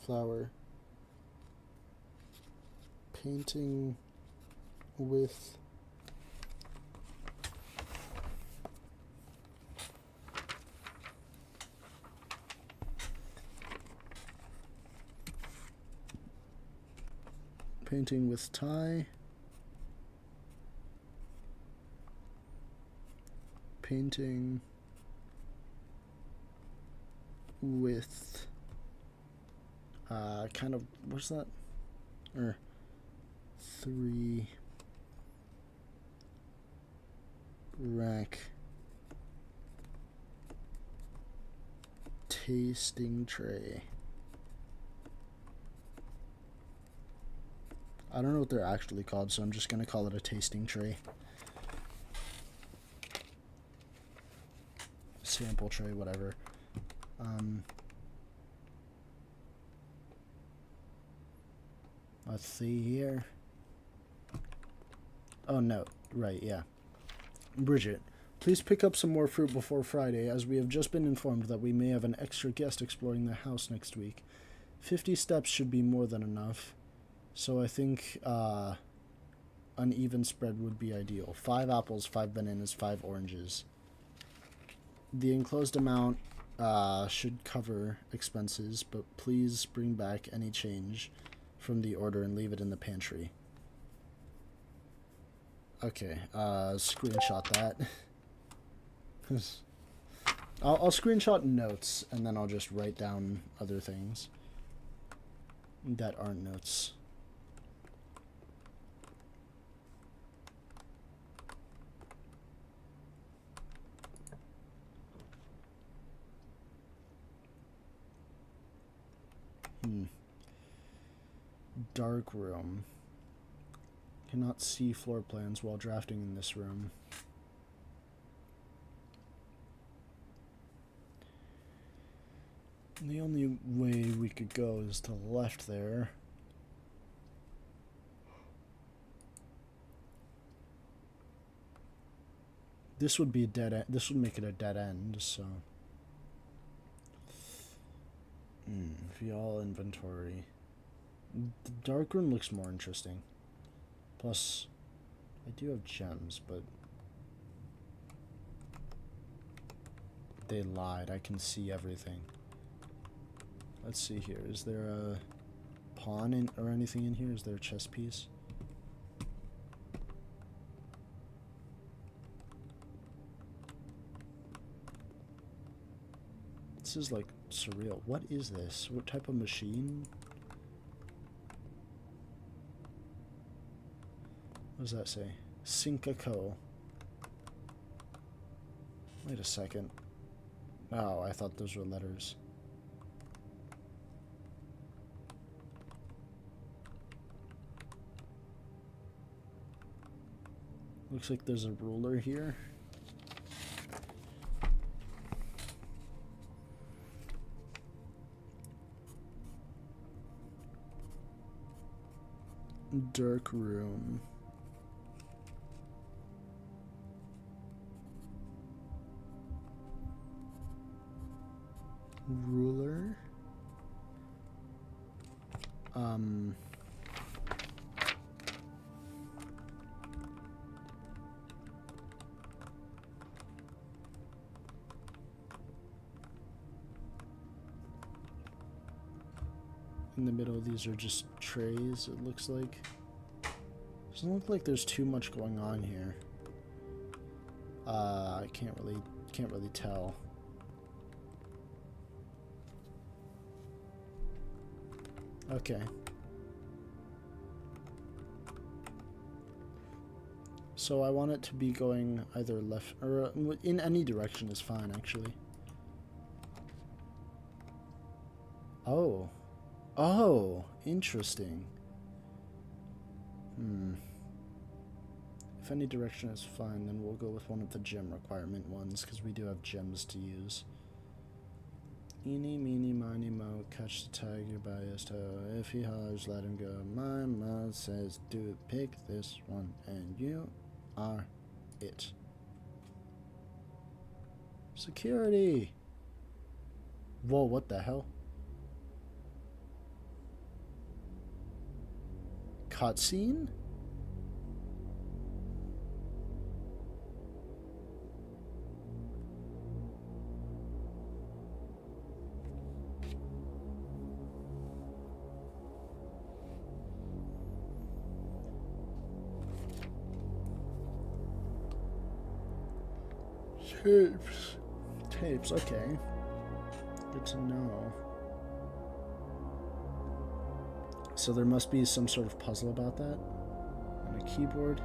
S1: flour. Painting with... painting with tie. Painting with kind of, what's that? Or 3 rack tasting tray. I don't know what they're actually called, so I'm just gonna call it a tasting tray. Sample tray, whatever. Let's see here. Oh, no. Right, yeah. Bridget, please pick up some more fruit before Friday, as we have just been informed that we may have an extra guest exploring the house next week. 50 steps should be more than enough. So I think an even spread would be ideal. 5 apples, 5 bananas, 5 oranges. The enclosed amount should cover expenses, but please bring back any change from the order and leave it in the pantry. Okay, screenshot that. I'll screenshot notes, and then I'll just write down other things that aren't notes. Dark room. Cannot see floor plans while drafting in this room. The only way we could go is to the left there. This would be a dead end. This would make it a dead end, so. View all inventory. The dark room looks more interesting. Plus, I do have gems, but they lied. I can see everything. Let's see here. Is there a pawn in, or anything in here? Is there a chess piece? This is like surreal. What is this? What type of machine? What does that say? Sinca Co. Wait a second. Oh, I thought those were letters. Looks like there's a ruler here. Dark room. Ruler. In the middle, these are just trays, it looks like. Doesn't look like there's too much going on here. I can't really tell. Okay. So I want it to be going either left or in any direction is fine, actually. Oh. Oh, interesting. If any direction is fine, then we'll go with one of the gem requirement ones, because we do have gems to use. Eeny, meeny, miny, mo, catch the tiger by his toe. If he hollers, let him go. My mouth says, do it, pick this one, and you are it. Security! Whoa, what the hell? Cutscene? Tapes, okay. Good to know. So there must be some sort of puzzle about that. And a keyboard.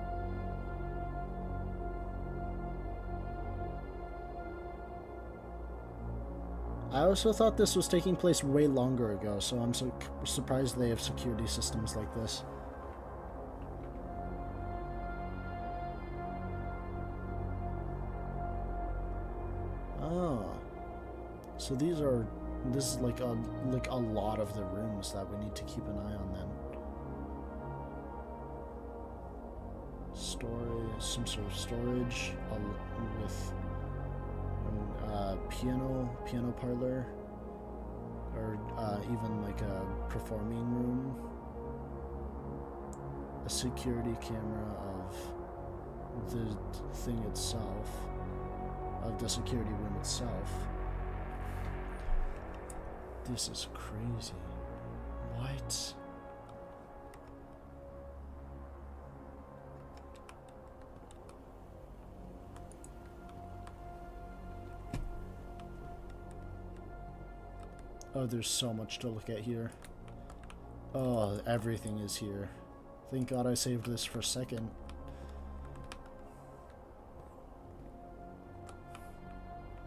S1: I also thought this was taking place way longer ago, so I'm surprised they have security systems like this. Oh. So this is like a lot of the rooms that we need to keep an eye on then. Storage, some sort of storage with piano parlor, or even like a performing room. A security camera of the thing itself, of the security room itself. This is crazy. What? Oh, there's so much to look at here. Oh, everything is here. Thank God I saved this for a second.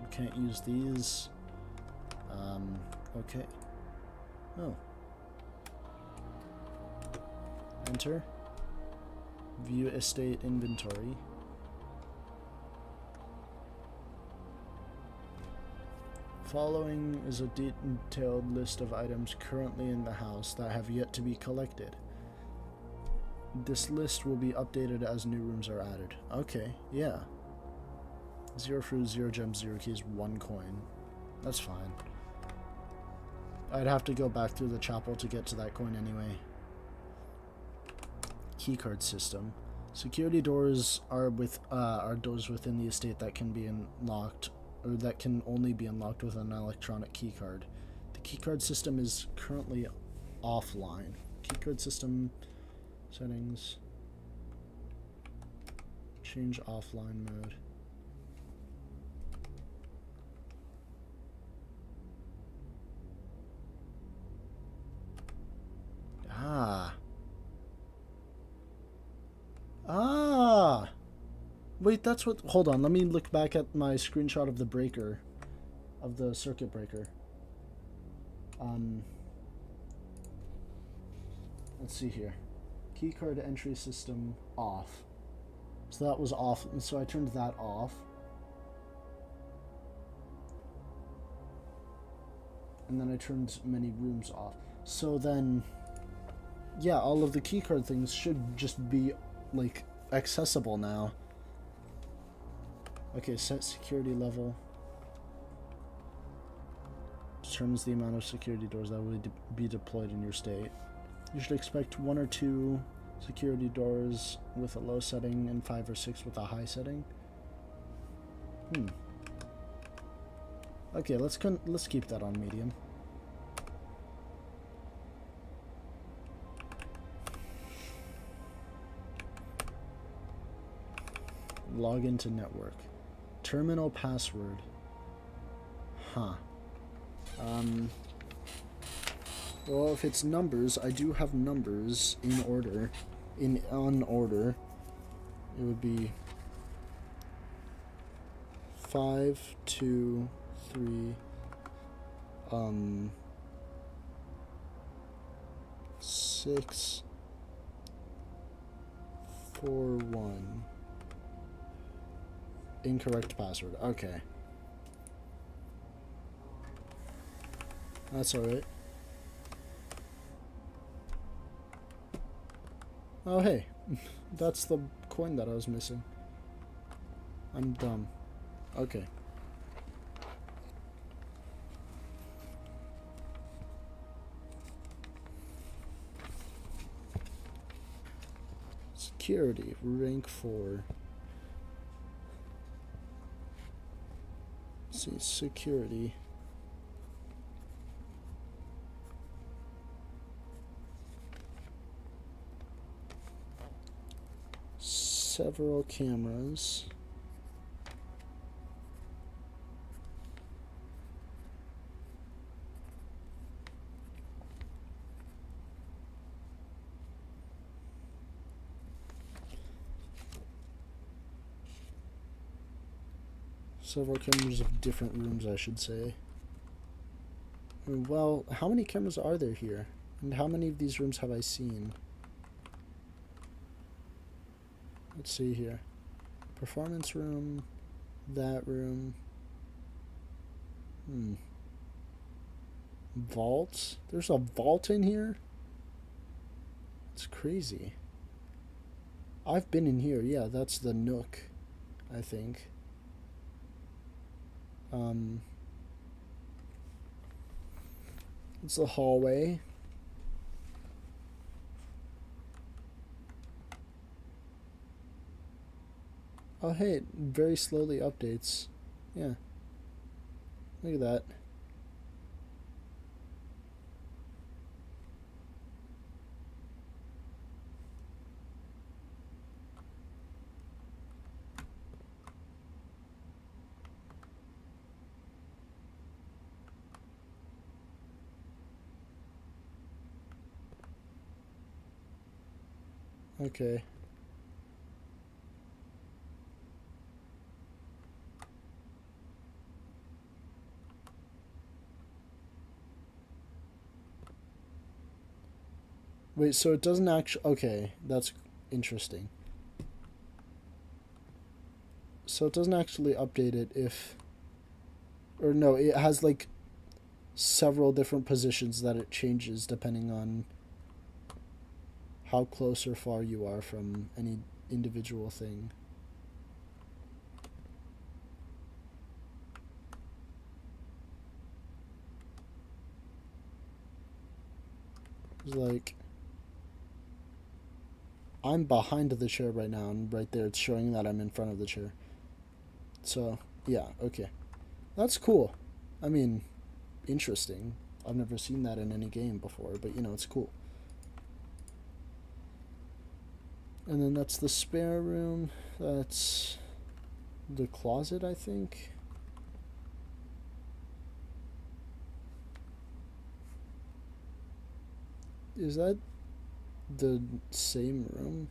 S1: We can't use these. Okay. Oh. Enter. View estate inventory. Following is a detailed list of items currently in the house that have yet to be collected. This list will be updated as new rooms are added. Okay, yeah. 0 fruit, 0 gems, 0 keys, 1 coin. That's fine. I'd have to go back through the chapel to get to that coin anyway. Keycard system. Security doors are doors within the estate that can be unlocked, or that can only be unlocked with an electronic keycard. The keycard system is currently offline. Keycard system settings. Change offline mode. Ah. Ah! Wait, that's what... Hold on, let me look back at my screenshot of the breaker. Of the circuit breaker. Let's see here. Keycard entry system off. So that was off, and so I turned that off. And then I turned many rooms off. So then... Yeah, all of the keycard things should just be, like, accessible now. Okay, set security level. Determines the amount of security doors that will be deployed in your state. You should expect 1 or 2 security doors with a low setting and 5 or 6 with a high setting. Okay, let's keep that on medium. Log into network. Terminal password. Huh. Well, if it's numbers, I do have numbers in order. On order. It would be 5, 2, 3, 6, 4, 1. Incorrect password. Okay. That's alright. Oh, hey. That's the coin that I was missing. I'm dumb. Okay. Security, rank 4. Let's see, security. Several cameras. Several cameras of different rooms, I should say. Well, how many cameras are there here? And how many of these rooms have I seen? Let's see here. Performance room. That room. Vaults? There's a vault in here? It's crazy. I've been in here. Yeah, that's the Nook, I think. It's the hallway. Oh, hey, it very slowly updates. Yeah. Look at that. Okay. Wait, so it doesn't actually... Okay, that's interesting. So it doesn't actually update it if... Or no, it has like several different positions that it changes depending on how close or far you are from any individual thing. It's like... I'm behind the chair right now, and right there it's showing that I'm in front of the chair. So, yeah, okay. That's cool. I mean, interesting. I've never seen that in any game before, but you know, it's cool. And then that's the spare room. That's the closet, I think. Is that the same room?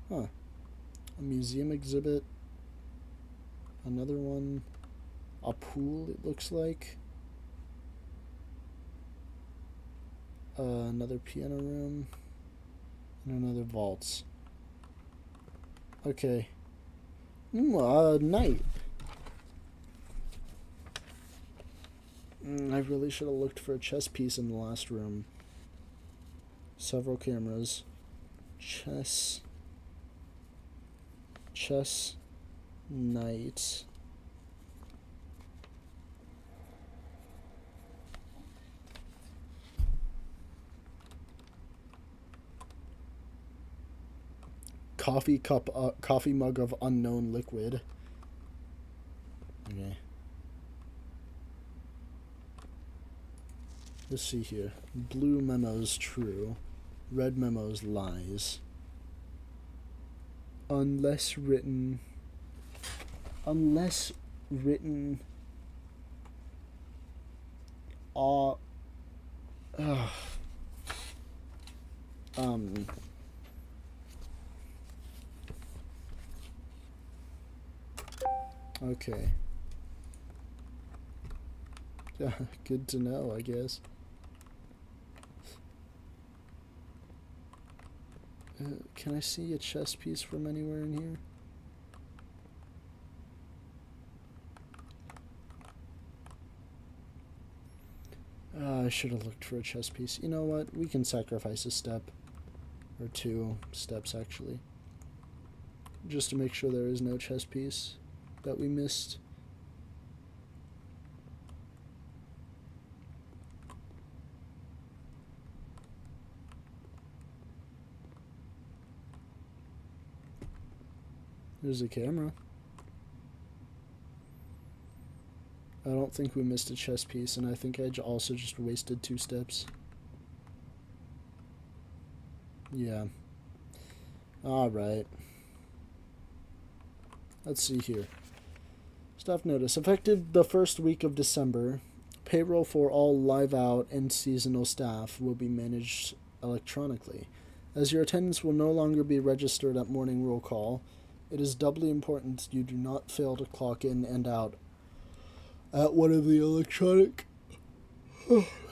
S1: Huh. A museum exhibit. Another one. A pool, it looks like. Another piano room. And another vaults. Okay. Night. I really should have looked for a chess piece in the last room. Several cameras. Chess. Night. Coffee mug of unknown liquid. Okay. Let's see here. Blue memos true. Red memos lies. Unless written. Uh. uh um. Okay. Good to know, I guess. Can I see a chess piece from anywhere in here? I should have looked for a chess piece. You know what? We can sacrifice a step. Or 2 steps, actually. Just to make sure there is no chess piece that we missed. There's a camera. I don't think we missed a chess piece, and I think I also just wasted 2 steps. Yeah. Alright. Let's see here. Staff notice. Effective the first week of December, payroll for all live out and seasonal staff will be managed electronically. As your attendance will no longer be registered at morning roll call, it is doubly important you do not fail to clock in and out at one of the electronic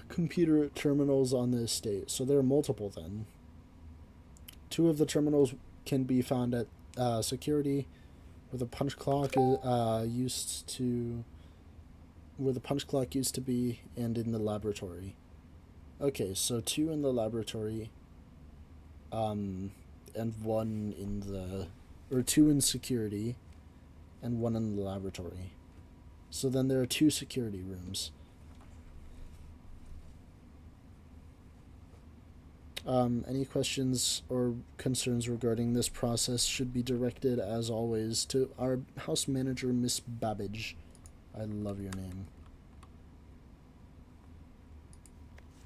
S1: computer terminals on the estate. So there are multiple then. 2 of the terminals can be found at security, where the punch clock used to be, and in the laboratory. Okay, so 2 in the laboratory, and 1 in the, or 2 in security, and 1 in the laboratory. So then there are 2 security rooms. Any questions or concerns regarding this process should be directed, as always, to our house manager, Miss Babbage. I love your name.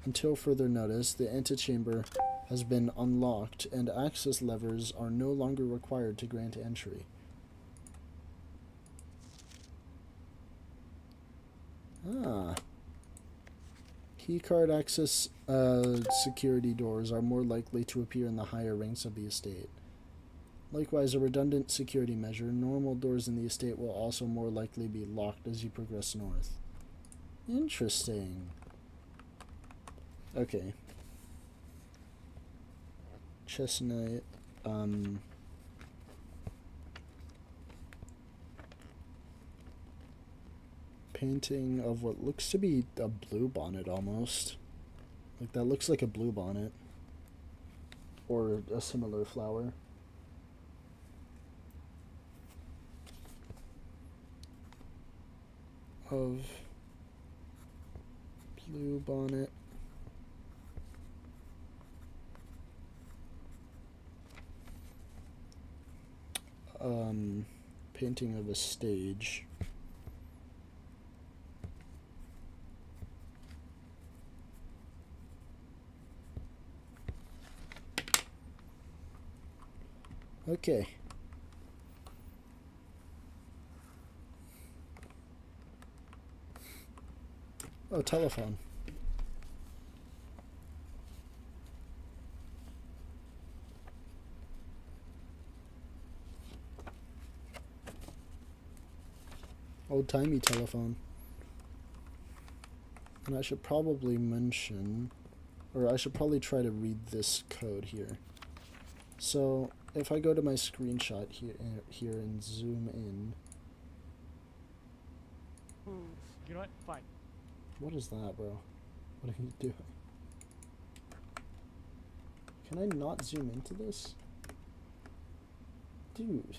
S1: Until further notice, the antechamber has been unlocked, and access levers are no longer required to grant entry. Keycard access security doors are more likely to appear in the higher ranks of the estate. Likewise, a redundant security measure, normal doors in the estate will also more likely be locked as you progress north. Interesting. Okay. Chestnut, painting of what looks to be a blue bonnet almost. Like, that looks like a blue bonnet. Or a similar flower. Of blue bonnet. painting of a stage. Okay. Oh, telephone. Old-timey telephone. And I should probably mention, or I should probably try to read this code here. So, if I go to my screenshot here and zoom in.
S3: You know what? Fine.
S1: What is that, bro? What are you doing? Can I not zoom into this? Dude.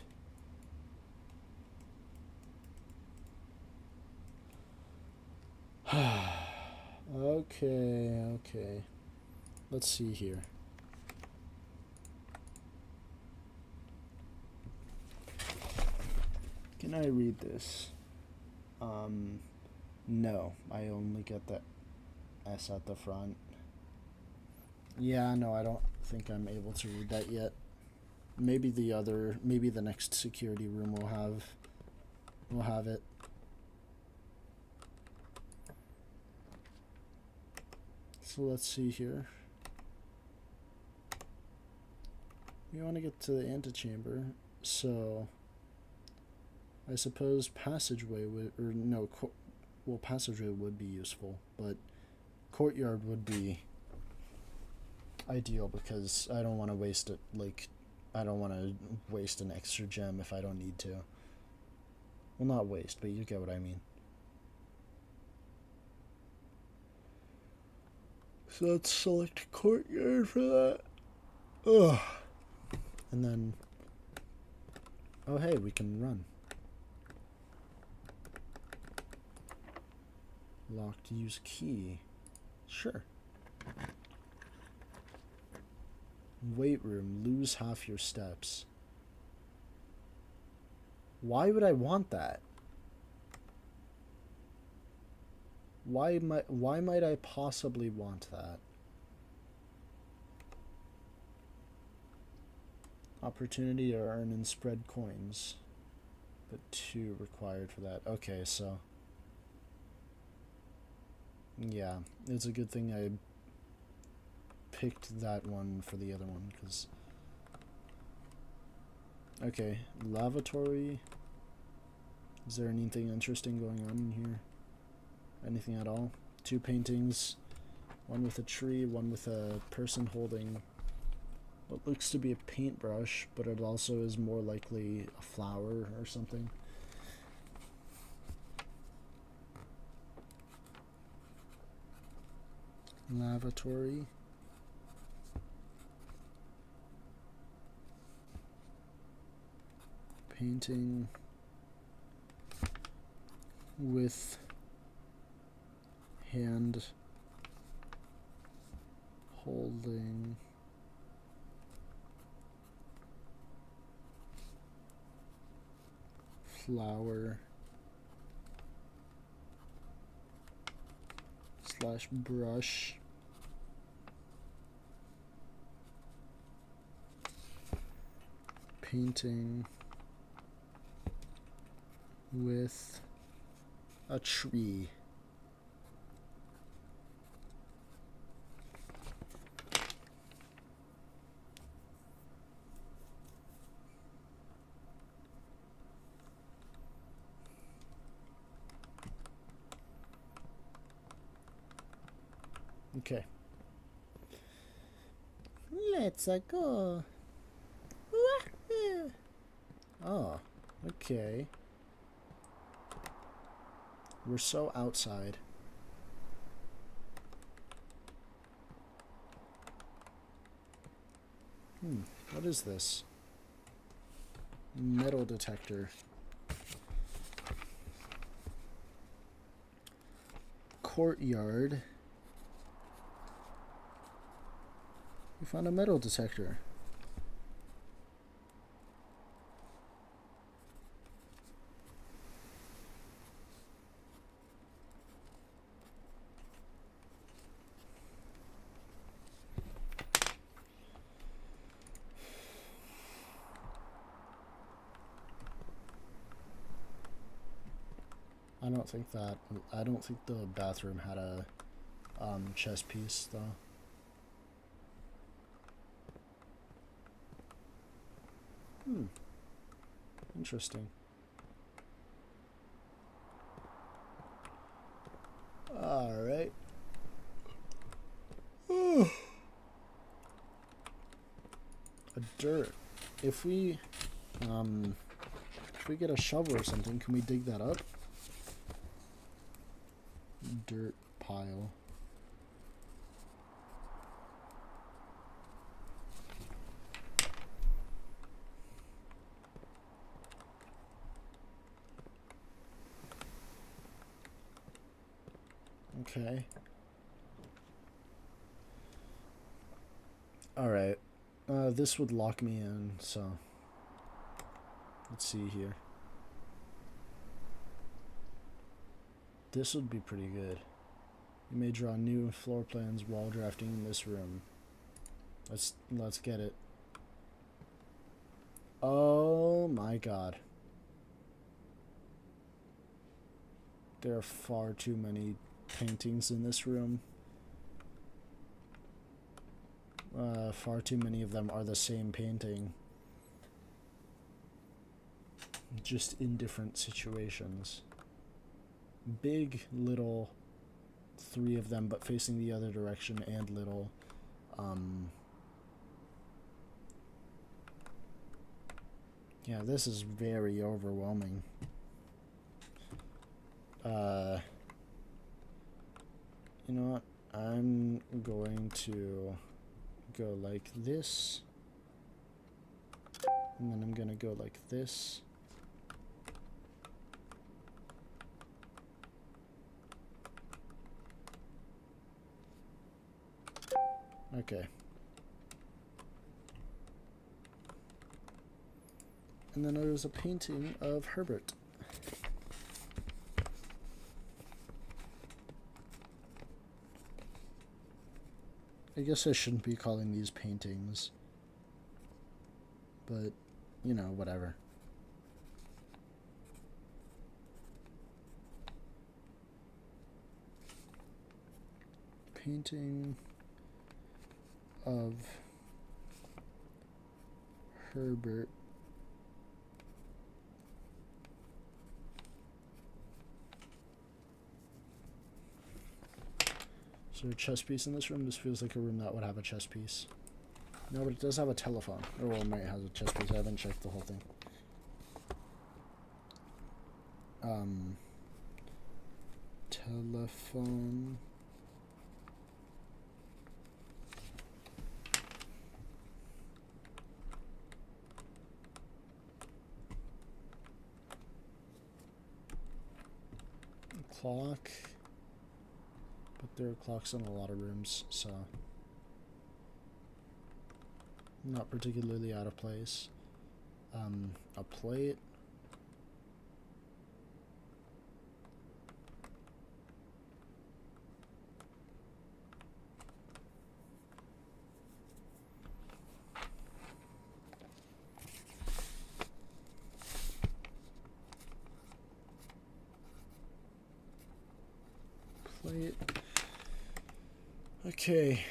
S1: Okay. Let's see here. Can I read this? No. I only get the S at the front. Yeah, no, I don't think I'm able to read that yet. Maybe the next security room will have it. So let's see here. We want to get to the antechamber, so I suppose passageway would, or no, well, passageway would be useful, but courtyard would be ideal because I don't want to waste it. Like, I don't want to waste an extra gem if I don't need to. Well, not waste, but you get what I mean. So let's select courtyard for that. Ugh. And then, oh hey, we can run. Locked, use key. Sure. Weight room, lose half your steps. Why would I want that? Why might I possibly want that? Opportunity to earn and spread coins. But 2 required for that. Okay, so yeah, it's a good thing I picked that one for the other one, because okay, lavatory. Is there anything interesting going on in here? Anything at all? 2 paintings, one with a tree, one with a person holding what looks to be a paintbrush, but it also is more likely a flower or something. Lavatory. Painting with hand holding flower / brush painting with a tree. Okay. Let's go. Oh, okay. We're so outside. What is this? Metal detector. Courtyard. We found a metal detector. don't think the bathroom had a chess piece though. Interesting. All right. A dirt. If we get a shovel or something, can we dig that up? Dirt pile. Okay. Alright. This would lock me in, so let's see here. This would be pretty good. You may draw new floor plans while drafting in this room. Let's get it. Oh my god. There are far too many paintings in this room. Far too many of them are the same painting. Just in different situations. Big, little, 3 of them, but facing the other direction, and little. Yeah, this is very overwhelming. You know what? I'm going to go like this. And then I'm going to go like this. Okay. And then there's a painting of Herbert. I guess I shouldn't be calling these paintings, but, you know, whatever. Painting of Herbert. Is there a chess piece in this room? This feels like a room that would have a chess piece. No, but it does have a telephone. Or well, it might have a chess piece. I haven't checked the whole thing. Telephone. Clock. But there are clocks in a lot of rooms, so not particularly out of place. A plate. Plate. Okay,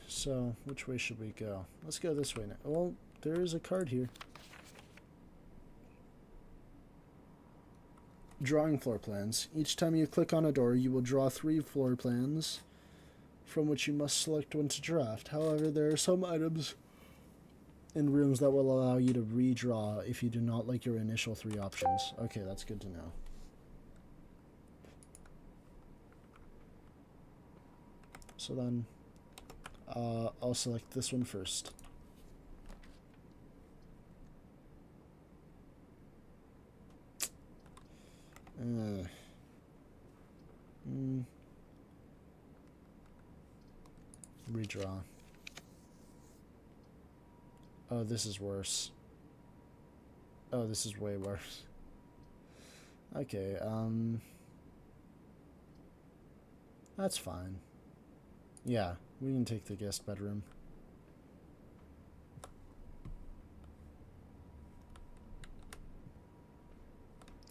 S1: so which way should we go? Let's go this way now. Well, there is a card here. Drawing floor plans. Each time you click on a door, you will draw 3 floor plans from which you must select one to draft. However, there are some items in rooms that will allow you to redraw if you do not like your initial 3 options. Okay, that's good to know. So then, I'll select this one first. Redraw. Oh, this is worse. Oh, this is way worse. Okay, that's fine. Yeah, we can take the guest bedroom.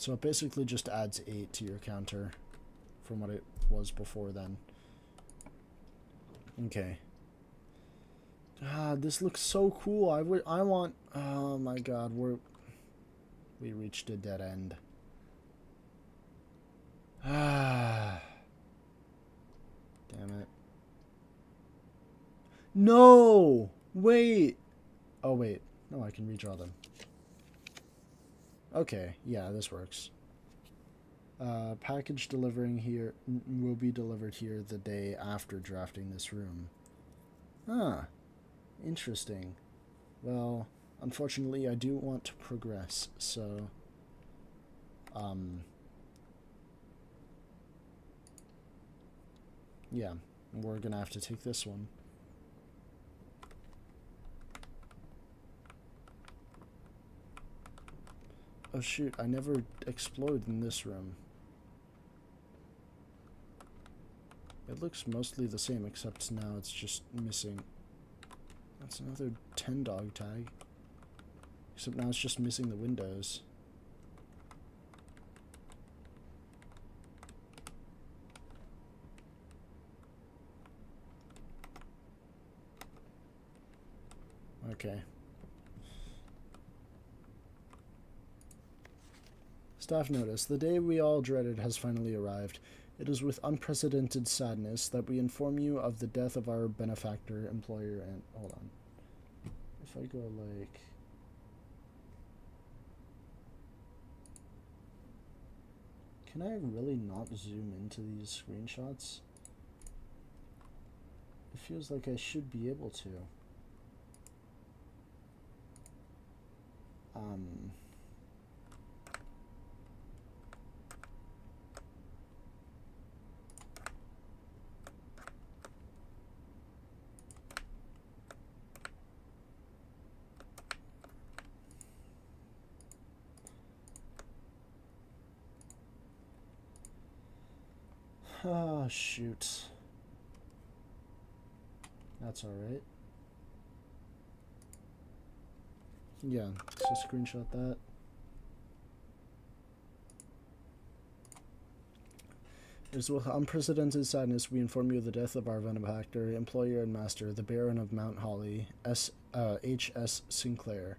S1: So it basically just adds 8 to your counter from what it was before then. Okay. Ah, this looks so cool. I want, oh my god, we reached a dead end. Ah. Damn it. No! Wait! Oh, wait. No, I can redraw them. Okay, yeah, this works. Package delivering here will be delivered here the day after drafting this room. Ah, interesting. Well, unfortunately, I do want to progress, so... yeah, we're gonna have to take this one. Oh shoot, I never explored in this room. It looks mostly the same, except now it's just missing. That's another 10 dog tag. Except now it's just missing the windows. Okay. Staff notice. The day we all dreaded has finally arrived. It is with unprecedented sadness that we inform you of the death of our benefactor, employer, and... Hold on. If I go like... Can I really not zoom into these screenshots? It feels like I should be able to. Ah, shoot. That's alright. Yeah, so screenshot that. It is with unprecedented sadness we inform you of the death of our benefactor, employer, and master, the Baron of Mount Holly, H.S. Sinclair.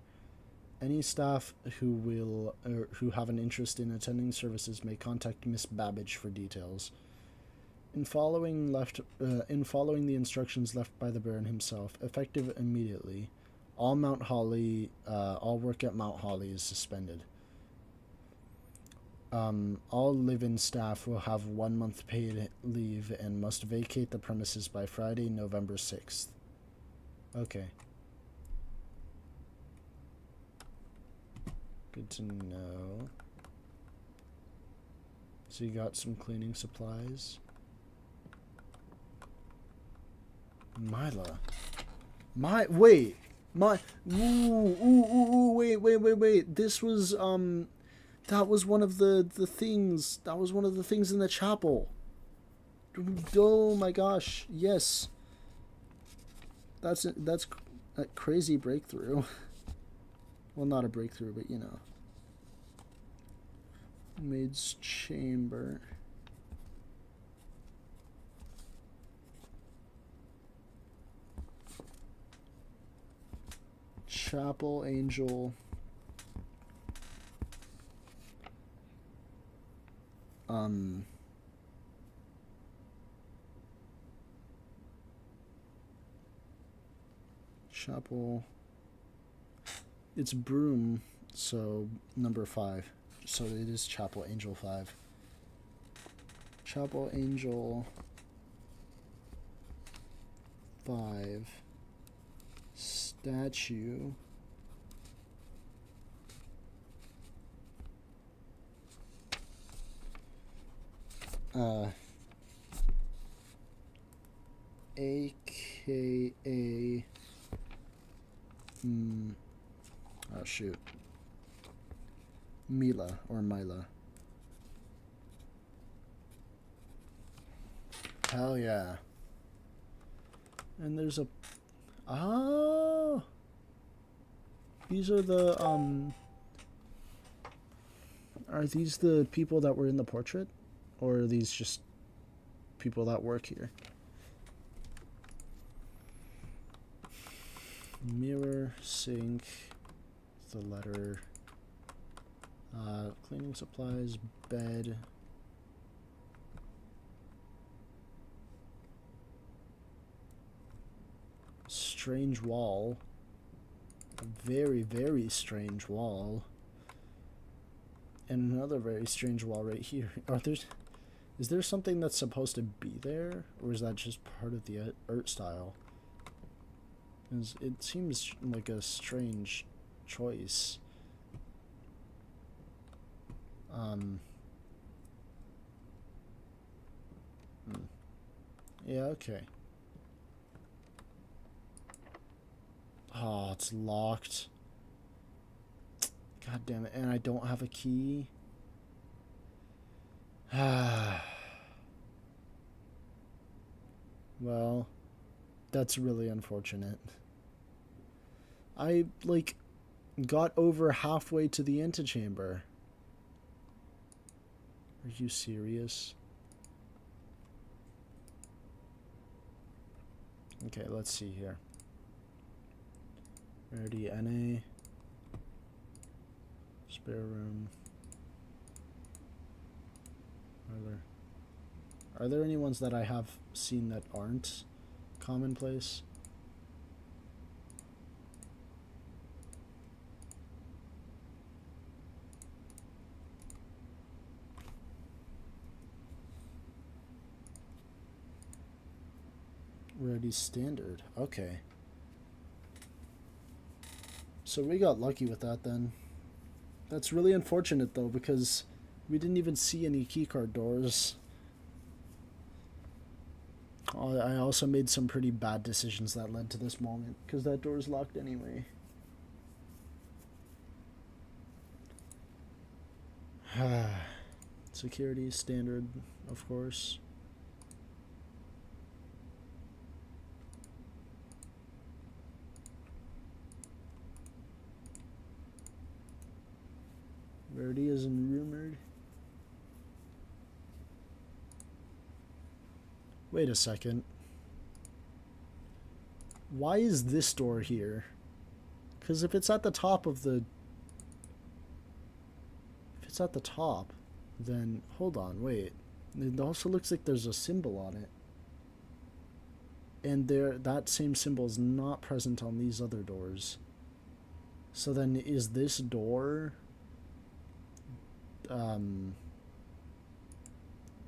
S1: Any staff who have an interest in attending services may contact Miss Babbage for details. In following the instructions left by the Baron himself, effective immediately, all work at Mount Holly is suspended. All live-in staff will have 1 month paid leave and must vacate the premises by Friday, November 6th. Okay. Good to know. So you got some cleaning supplies. Mila. Wait. Wait. This was, that was one of the things. That was one of the things in the chapel. Oh my gosh. Yes. That's a crazy breakthrough. Well, not a breakthrough, but you know. Maid's chamber. Chapel angel. Chapel. It's broom, so number 5. So it is Chapel Angel 5. Chapel Angel 5. Statue. AKA oh shoot. Mila or Mila. Hell yeah. And there's a oh, these are the Are these the people that were in the portrait? Or are these just people that work here? Mirror, sink, the letter, cleaning supplies, bed. Strange wall. A very, very strange wall. And another very strange wall right here. Is there something that's supposed to be there? Or is that just part of the art style? Because it seems like a strange choice. Yeah, okay. Oh, it's locked. God damn it. And I don't have a key. Well, that's really unfortunate. I, like, got over halfway to the antechamber. Are you serious? Okay, let's see here. Rarity NA. Spare room. Are there any ones that I have seen that aren't commonplace? Rarity standard. Okay. So we got lucky with that then. That's really unfortunate though, because we didn't even see any keycard doors. I also made some pretty bad decisions that led to this moment, because that door is locked anyway. Security standard, of course. Rarity isn't rumored. Wait a second. Why is this door here? Because if it's at the top of the... If it's at the top, then... Hold on, wait. It also looks like there's a symbol on it. And that same symbol is not present on these other doors. So then is this door...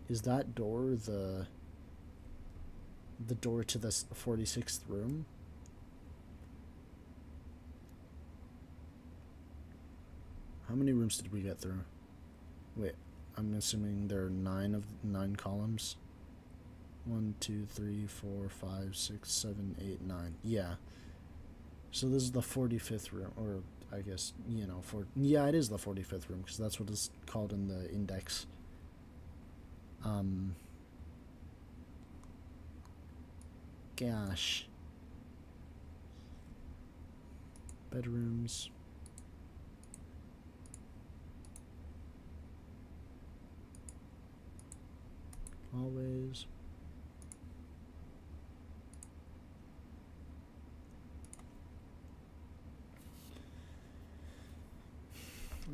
S1: is that door the door to the 46th room? How many rooms did we get through? Wait, I'm assuming there are 9 columns. 1, 2, 3, 4, 5, 6, 7, 8, 9. Yeah. So this is the 45th room, or I guess, you know, yeah, it is the 45th room, because that's what it's called in the index. Gosh. Bedrooms. Hallways.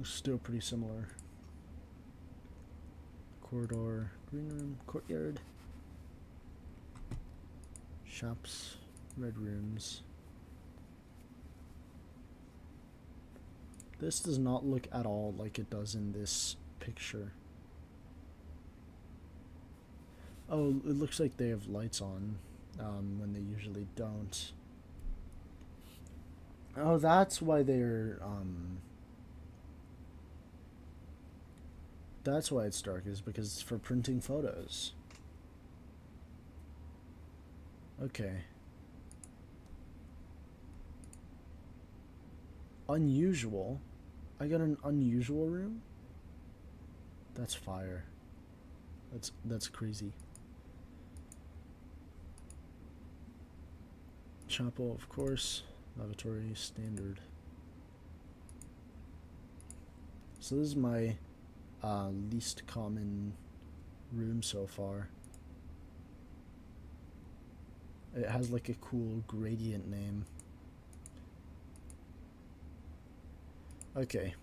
S1: Still pretty similar. Corridor, green room, courtyard, shops, red rooms. This does not look at all like it does in this picture. Oh, it looks like they have lights on when they usually don't. Oh, that's why they're that's why it's dark, is because it's for printing photos. Okay. Unusual. I got an unusual room? That's fire. That's crazy. Chapel, of course. Lavatory, standard. So this is my least common room so far. It has like a cool gradient name. Okay,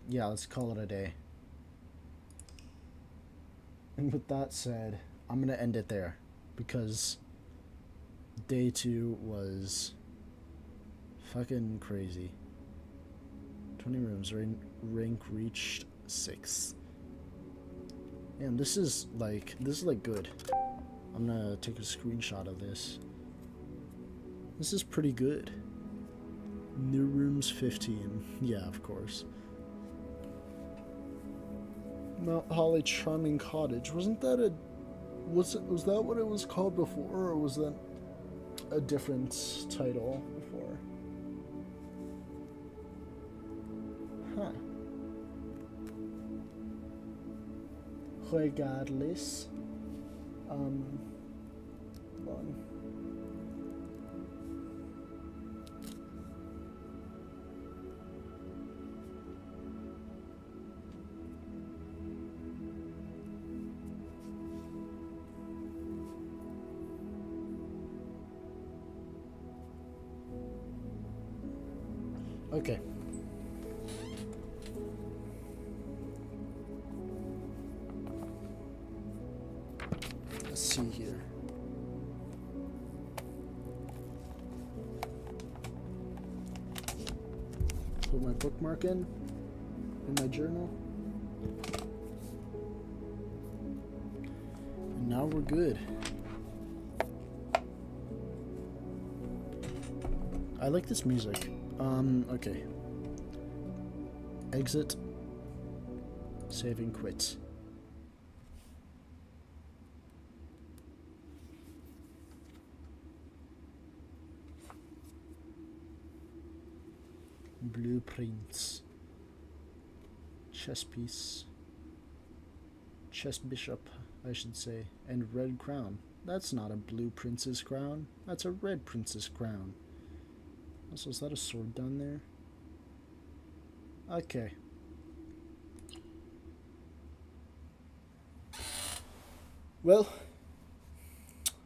S1: yeah, let's call it a day. And with that said, I'm gonna end it there because day 2 was fucking crazy. 20 rooms, rank reached 6. And this is like good. I'm gonna take a screenshot of this. This is pretty good. New rooms 15. Yeah, of course. Mount Holly Charming Cottage. Wasn't that a... Was that what it was called before, or was that a different title before? Huh. Regardless. Hold on. Okay. Let's see here. Put my bookmark in my journal. And now we're good. I like this music. Okay. Exit. Saving quits. Blueprints. Chess piece. Chess bishop, I should say. And red crown. That's not a blue prince's crown. That's a red prince's crown. Also, is that a sword down there? Okay. Well,